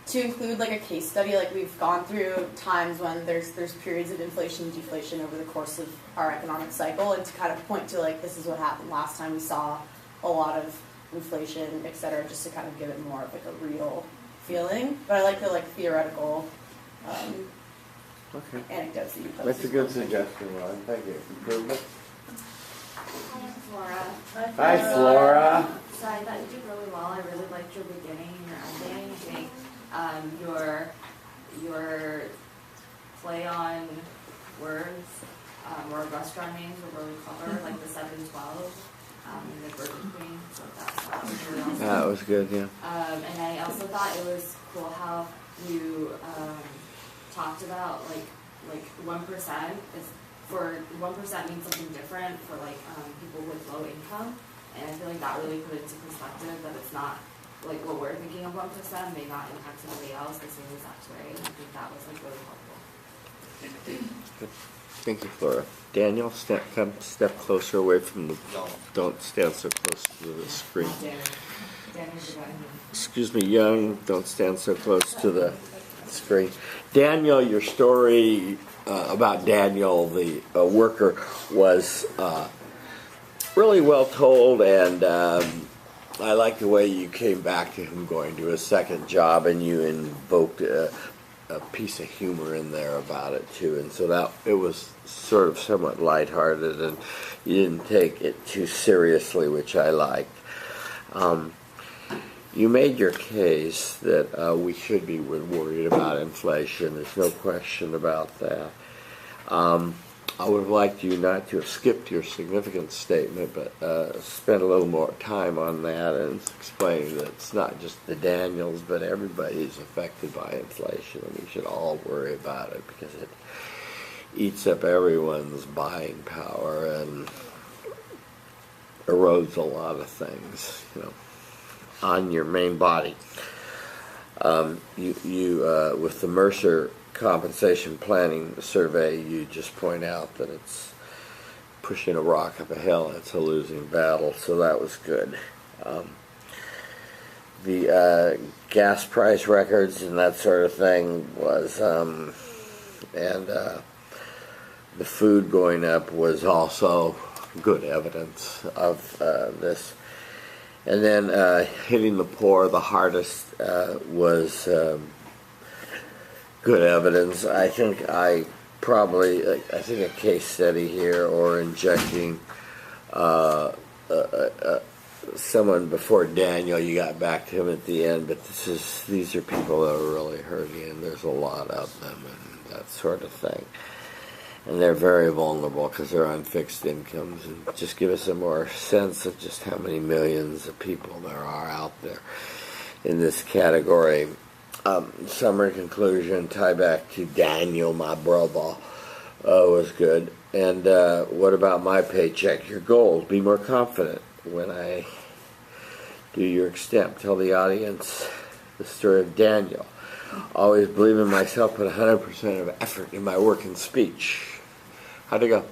to include like a case study. Like we've gone through times when there's periods of inflation and deflation over the course of our economic cycle, and to kind of point to like this is what happened last time we saw a lot of inflation, etc., just to kind of give it more of like a real feeling. But I like the like theoretical anecdotes that you posted. That's a good suggestion, Lauren. Thank you. Improvement. Hi, I'm Flora. Hi, Flora. So I thought you did really well. I really liked your beginning and your ending. I think your play on words or restaurant names were really clever, like the 712 and the Burger Queen. So that was really awesome. That was good, yeah. And I also thought it was cool how you talked about like 1% is for 1% means something different for like people with low income, and I feel like that really put it into perspective that it's not like what we're thinking of 1% may not impact somebody else the same exact way. And I think that was like really helpful. Good. Thank you, Flora. Daniel, step closer away from the. Don't stand so close to the screen. Excuse me, Young. Don't stand so close to the screen. Daniel, your story about Daniel, the worker, was really well told, and I like the way you came back to him going to his second job, and you invoked a piece of humor in there about it too, and so that it was sort of somewhat lighthearted, and you didn't take it too seriously, which I liked. You made your case that we should be worried about inflation. There's no question about that. I would have liked you not to have skipped your significance statement, but spent a little more time on that and explaining that it's not just the Daniels, but everybody's affected by inflation, and we should all worry about it because it eats up everyone's buying power and erodes a lot of things, on your main body. With the Mercer compensation planning survey, you just point out that it's pushing a rock up a hill and it's a losing battle, so that was good. The gas price records and that sort of thing was, and the food going up was also good evidence of this. And then hitting the poor the hardest was good evidence. I think a case study here, or injecting someone before Daniel, you got back to him at the end, but these are people that are really hurting, and there's a lot of them and that sort of thing. And they're very vulnerable because they're on fixed incomes. And just give us a more sense of just how many millions of people there are out there in this category. Summary conclusion, tie back to Daniel, my brother, was good. And what about my paycheck? Your goals. Be more confident when I do your Extemp. Tell the audience the story of Daniel. Always believe in myself, put 100% of effort in my work and speech. How'd it go?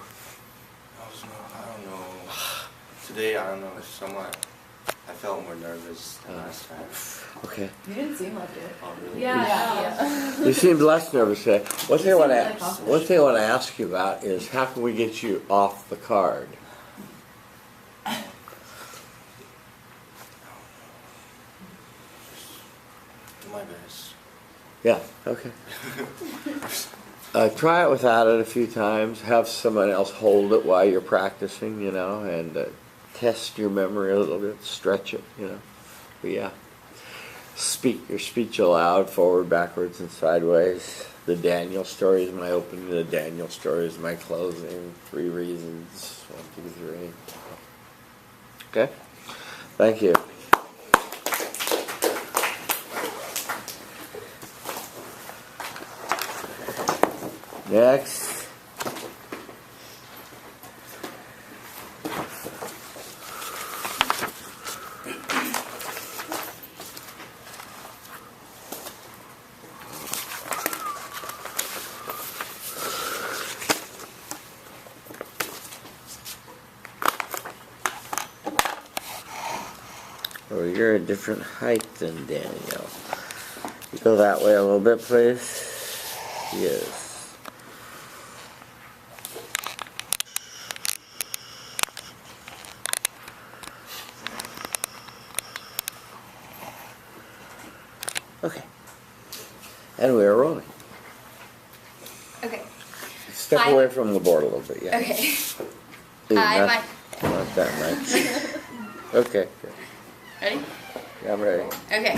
I don't know. Today, I don't know, somewhat. I felt more nervous than last time. Okay. You didn't seem like it. Oh, really? Yeah. You seemed less nervous today. One thing I want to ask you about is how can we get you off the card? Do my best. Yeah, okay. Try it without it a few times. Have someone else hold it while you're practicing, and test your memory a little bit, stretch it, But yeah, speak your speech aloud, forward, backwards, and sideways. The Daniel story is my opening. The Daniel story is my closing. 3 reasons. 1, 2, 3. Okay? Thank you. Next. Oh, you're a different height than Daniel. You go that way a little bit, please. Yes. Okay. And we are rolling. Okay. Step Hi. away from the board a little bit, yeah. Okay. Ooh, Hi, not that much. Okay. Good. Ready? Yeah, I'm ready. Okay.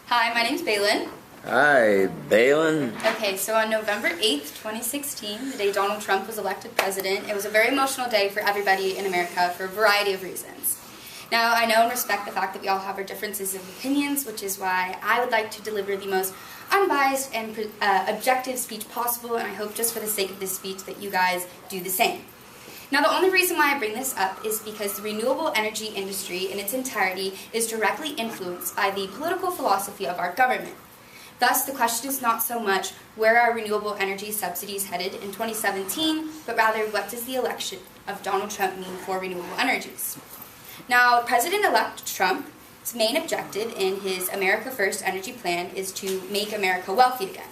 Hi, my name's Balin. Hi, Balin. Okay, so on November 8th, 2016, the day Donald Trump was elected president, it was a very emotional day for everybody in America for a variety of reasons. Now, I know and respect the fact that we all have our differences of opinions, which is why I would like to deliver the most unbiased and objective speech possible, and I hope just for the sake of this speech that you guys do the same. Now, the only reason why I bring this up is because the renewable energy industry in its entirety is directly influenced by the political philosophy of our government. Thus, the question is not so much where are renewable energy subsidies headed in 2017, but rather what does the election of Donald Trump mean for renewable energies? Now, President-elect Trump's main objective in his America First energy plan is to make America wealthy again.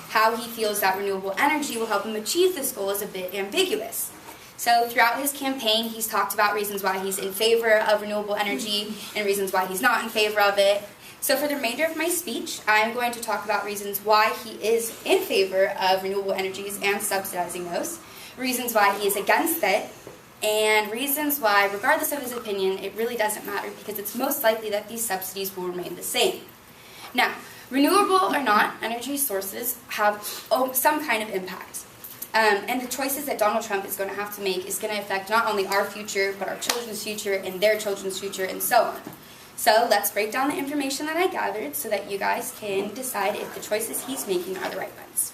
How he feels that renewable energy will help him achieve this goal is a bit ambiguous. So throughout his campaign, he's talked about reasons why he's in favor of renewable energy and reasons why he's not in favor of it. So for the remainder of my speech, I'm going to talk about reasons why he is in favor of renewable energies and subsidizing those, reasons why he is against it, and reasons why, regardless of his opinion, it really doesn't matter because it's most likely that these subsidies will remain the same. Now, renewable or not, energy sources have some kind of impact. And the choices that Donald Trump is going to have to make is going to affect not only our future, but our children's future and their children's future and so on. So let's break down the information that I gathered so that you guys can decide if the choices he's making are the right ones.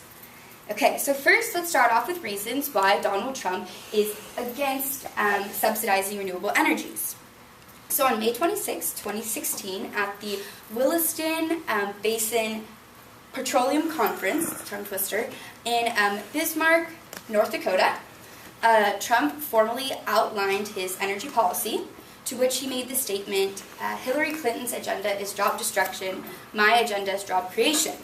Okay, so first let's start off with reasons why Donald Trump is against subsidizing renewable energies. So on May 26, 2016, at the Williston Basin Petroleum Conference, tongue twister, in Bismarck, North Dakota, Trump formally outlined his energy policy, to which he made the statement, Hillary Clinton's agenda is job destruction, my agenda is job creation.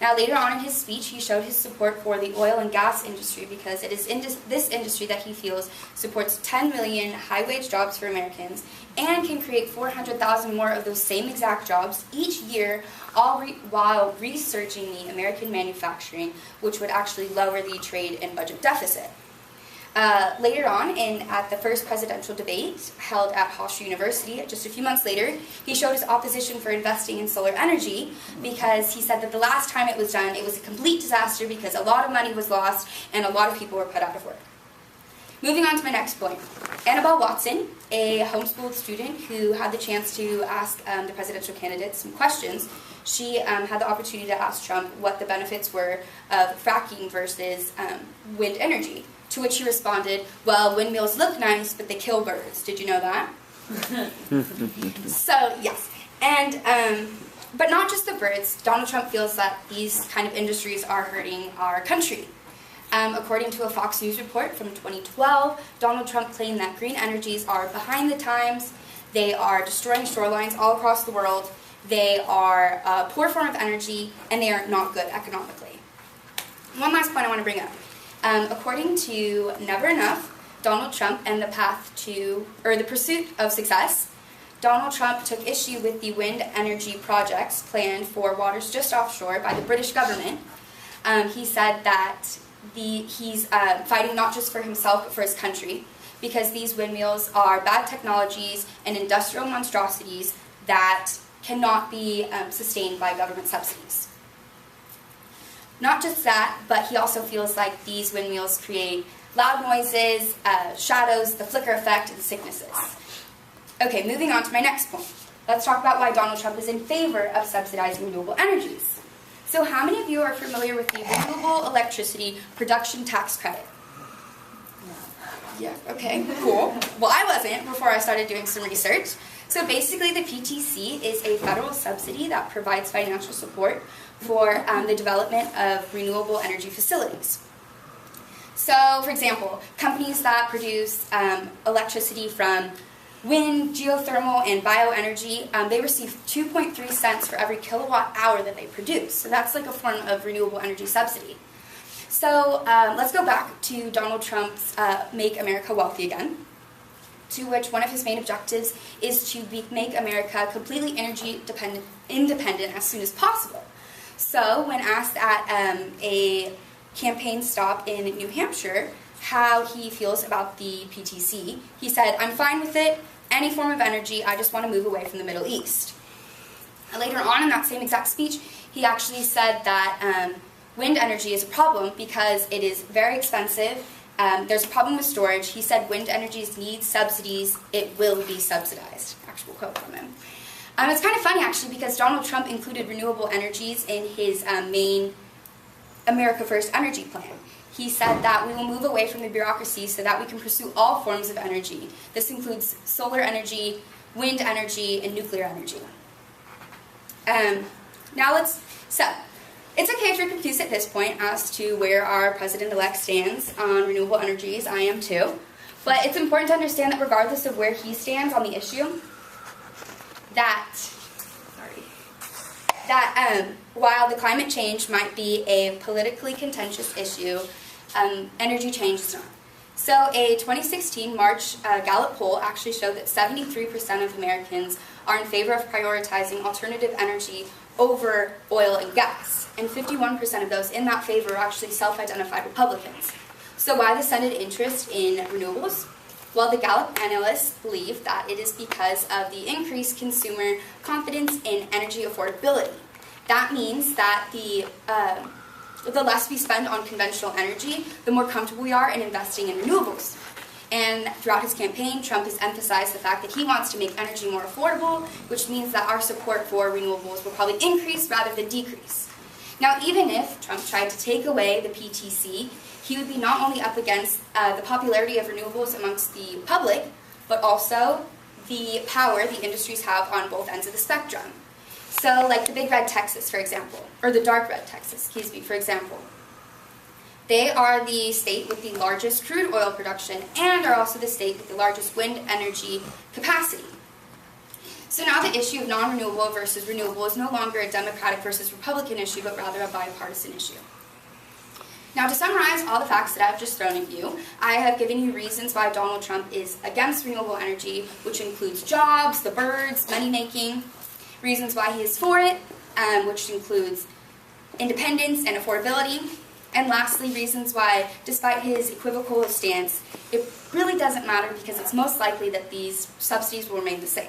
Now later on in his speech, he showed his support for the oil and gas industry because it is this industry that he feels supports 10 million high-wage jobs for Americans and can create 400,000 more of those same exact jobs each year, all while researching the American manufacturing, which would actually lower the trade and budget deficit. Later on, at the first presidential debate held at Hofstra University, just a few months later, he showed his opposition for investing in solar energy because he said that the last time it was done, it was a complete disaster because a lot of money was lost and a lot of people were put out of work. Moving on to my next point. Annabelle Watson, a homeschooled student who had the chance to ask the presidential candidates some questions, she had the opportunity to ask Trump what the benefits were of fracking versus wind energy. To which he responded, well, windmills look nice, but they kill birds. Did you know that? So, yes. And, but not just the birds. Donald Trump feels that these kind of industries are hurting our country. According to a Fox News report from 2012, Donald Trump claimed that green energies are behind the times, they are destroying shorelines all across the world, they are a poor form of energy, and they are not good economically. One last point I want to bring up. According to Never Enough, Donald Trump and the pursuit of success, Donald Trump took issue with the wind energy projects planned for waters just offshore by the British government. He said that he's fighting not just for himself, but for his country, because these windmills are bad technologies and industrial monstrosities that cannot be sustained by government subsidies. Not just that, but he also feels like these windmills create loud noises, shadows, the flicker effect, and sicknesses. Okay, moving on to my next point. Let's talk about why Donald Trump is in favor of subsidizing renewable energies. So how many of you are familiar with the Renewable Electricity Production Tax Credit? Yeah, okay, cool. Well, I wasn't before I started doing some research. So basically the PTC is a federal subsidy that provides financial support for the development of renewable energy facilities. So, for example, companies that produce electricity from wind, geothermal, and bioenergy, they receive 2.3 cents for every kilowatt hour that they produce. So that's like a form of renewable energy subsidy. So let's go back to Donald Trump's Make America Wealthy Again, to which one of his main objectives is to make America completely energy independent as soon as possible. So when asked at a campaign stop in New Hampshire how he feels about the PTC, he said, I'm fine with it, any form of energy, I just want to move away from the Middle East. Later on in that same exact speech, he actually said that wind energy is a problem because it is very expensive. There's a problem with storage. He said wind energies need subsidies. It will be subsidized. Actual quote from him. It's kind of funny, actually, because Donald Trump included renewable energies in his main America First energy plan. He said that we will move away from the bureaucracy so that we can pursue all forms of energy. This includes solar energy, wind energy, and nuclear energy. It's okay if you're confused at this point as to where our president-elect stands on renewable energies. I am too. But it's important to understand that regardless of where he stands on the issue, that while the climate change might be a politically contentious issue, energy change is not. So a 2016 March Gallup poll actually showed that 73% of Americans are in favor of prioritizing alternative energy over oil and gas, and 51% of those in that favor are actually self-identified Republicans. So why the sudden interest in renewables? Well, the Gallup analysts believe that it is because of the increased consumer confidence in energy affordability. That means that the the less we spend on conventional energy, the more comfortable we are in investing in renewables. And throughout his campaign, Trump has emphasized the fact that he wants to make energy more affordable, which means that our support for renewables will probably increase rather than decrease. Now, even if Trump tried to take away the PTC, he would be not only up against the popularity of renewables amongst the public, but also the power the industries have on both ends of the spectrum. So, like the big red Texas, for example, or the dark red Texas, excuse me, for example. They are the state with the largest crude oil production and are also the state with the largest wind energy capacity. So now the issue of non-renewable versus renewable is no longer a Democratic versus Republican issue, but rather a bipartisan issue. Now, to summarize all the facts that I've just thrown at you, I have given you reasons why Donald Trump is against renewable energy, which includes jobs, the birds, money-making, reasons why he is for it, which includes independence and affordability, and lastly, reasons why, despite his equivocal stance, it really doesn't matter because it's most likely that these subsidies will remain the same.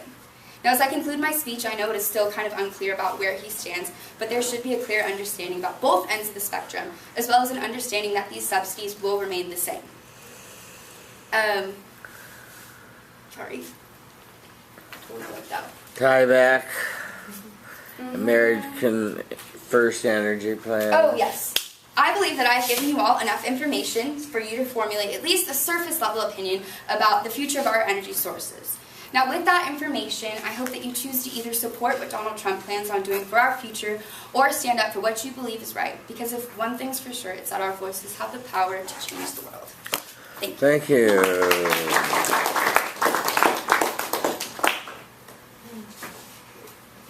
Now, as I conclude my speech, I know it is still kind of unclear about where he stands, but there should be a clear understanding about both ends of the spectrum, as well as an understanding that these subsidies will remain the same. Sorry. Totally left out. Tie back. American First Energy Plan. Oh, yes. I believe that I have given you all enough information for you to formulate at least a surface level opinion about the future of our energy sources. Now, with that information, I hope that you choose to either support what Donald Trump plans on doing for our future or stand up for what you believe is right. Because if one thing's for sure, it's that our voices have the power to change the world. Thank you. Thank you.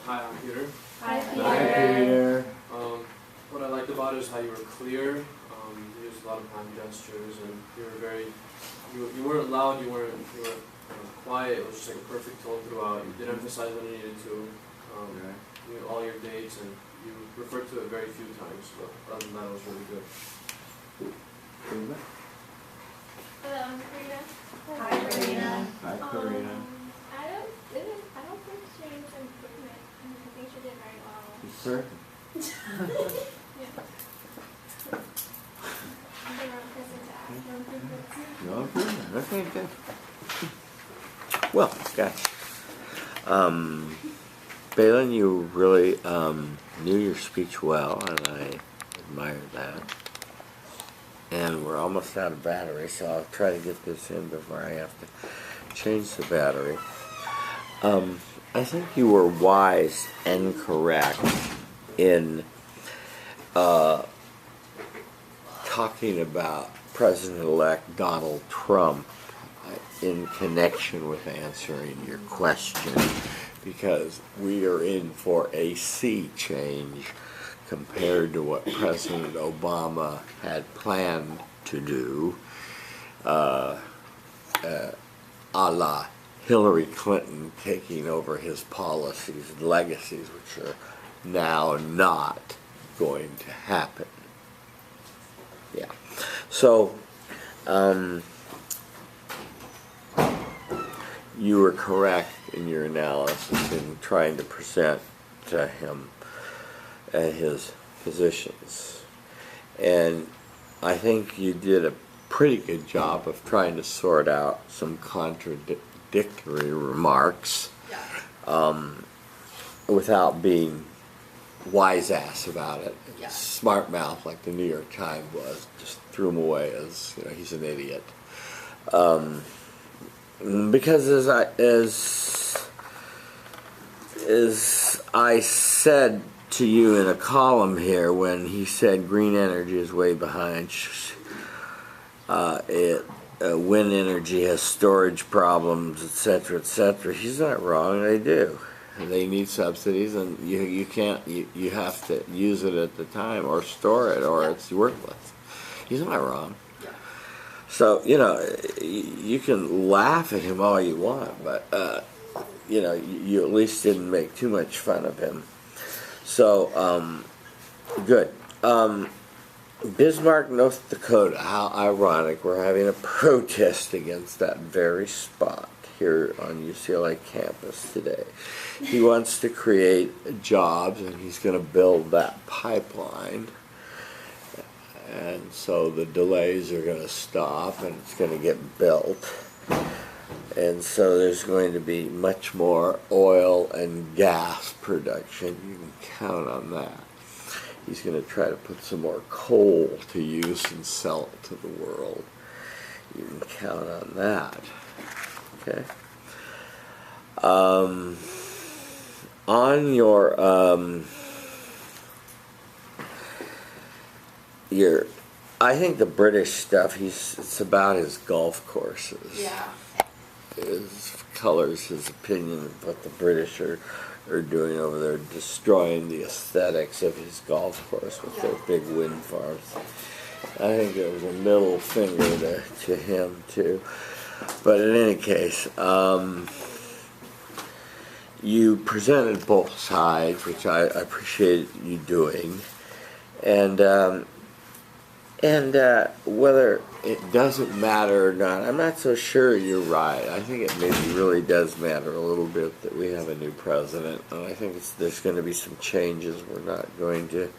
Hi, I'm Peter. Hi, Peter. What I liked about it is how you were clear. You used a lot of hand gestures, and you were very. You weren't loud. You weren't quiet. It was just like a perfect tone throughout. You did emphasize when you needed to. You knew all your dates, and you referred to it very few times. But other than that, it was really good. Hello, I'm Karina. Hi, Karina. Hi, Karina. I don't think she needs improvement. I think she did very well. Sure. Yeah. I'm the wrong person to ask for improvements. No improvement. Okay, good. Well, gosh. Balin, you really knew your speech well, and I admired that. And we're almost out of battery, so I'll try to get this in before I have to change the battery. I think you were wise and correct in talking about President-elect Donald Trump in connection with answering your question, because we are in for a sea change compared to what President Obama had planned to do, a la Hillary Clinton taking over his policies and legacies, which are now not going to happen. Yeah. So, you were correct in your analysis in trying to present to him his positions. And I think you did a pretty good job of trying to sort out some contradictory remarks without being wise-ass about it. Smart mouth like the New York Times was, just threw him away as, he's an idiot. Because as I said to you in a column here, when he said green energy is way behind, wind energy has storage problems, etc., etc. He's not wrong. They do. They need subsidies, and you can't. You have to use it at the time, or store it, or it's worthless. He's not wrong. So you can laugh at him all you want, but you at least didn't make too much fun of him. So good. Bismarck, North Dakota. How ironic! We're having a protest against that very spot here on UCLA campus today. He wants to create jobs, and he's going to build that pipeline. and so the delays are going to stop and it's going to get built. And so there's going to be much more oil and gas production. You can count on that. He's going to try to put some more coal to use and sell it to the world. You can count on that. Okay. On your I think the British stuff, it's about his golf courses. Yeah. His colors, his opinion of what the British are doing over there, destroying the aesthetics of his golf course with their big wind farms. I think it was a middle finger to him too. But in any case, you presented both sides, which I appreciate you doing, and whether it doesn't matter or not, I'm not so sure you're right. I think it maybe really does matter a little bit that we have a new president, and I think there's going to be some changes. We're not going to,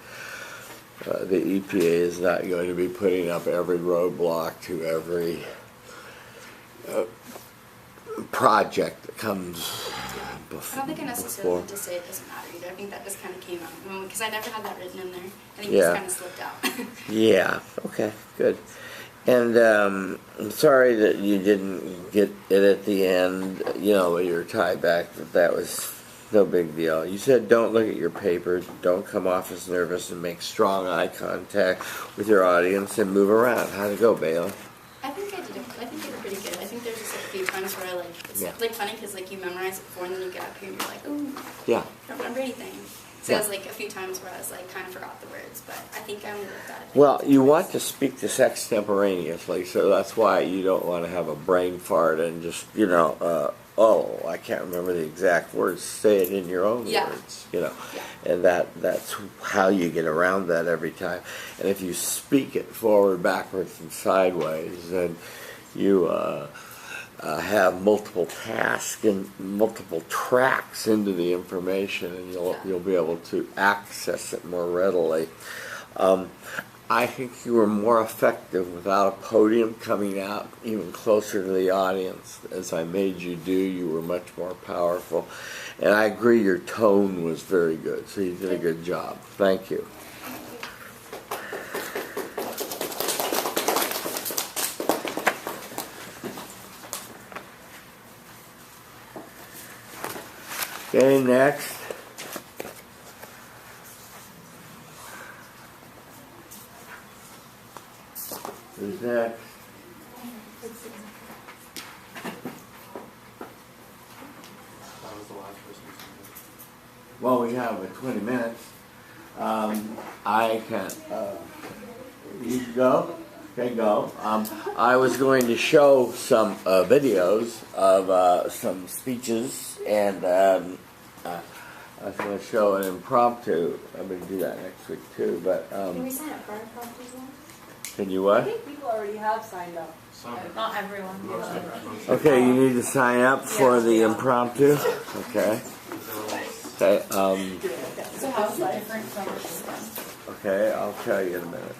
the EPA is not going to be putting up every roadblock to every project that comes before. I don't think I necessarily meant to say it doesn't matter either. I think that just kind of came out because I never had that written in there. I think it just kind of slipped out. Yeah, okay, good. And I'm sorry that you didn't get it at the end, you know, your tie back, but that was no big deal. You said don't look at your paper, don't come off as nervous, and make strong eye contact with your audience and move around. How'd it go, Bailey? I think I did pretty good. I think there's just like a few times where it's like funny because like you memorize it before and then you get up here and you're like, ooh, yeah, I don't remember anything. So it was like a few times where I was like kind of forgot the words, but I think I only looked at it. Well, you want to speak this extemporaneously, so that's why you don't want to have a brain fart and just, you know, oh, I can't remember the exact words. Say it in your own words, you know. Yeah. And that's how you get around that every time. And if you speak it forward, backwards, and sideways, then you have multiple tasks and multiple tracks into the information, and you'll be able to access it more readily. I think you were more effective without a podium coming out even closer to the audience. As I made you do, you were much more powerful. And I agree your tone was very good, so you did a good job. Thank you. Okay, next. Who's next? Well, we have 20 minutes. I can't. You can go? Okay, go. I was going to show some videos of some speeches, and I was going to show an impromptu. I'm going to do that next week too. But can we sign up for impromptus now? Can you what? I think people already have signed up. Not everyone. Okay, you need to sign up for the impromptu. Okay. Okay. So how is it different from this one? Okay, I'll tell you in a minute.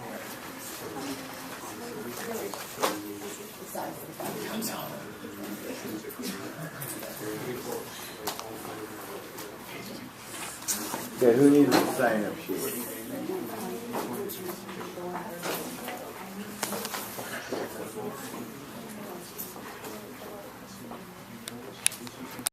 Okay, who needs a sign-up sheet?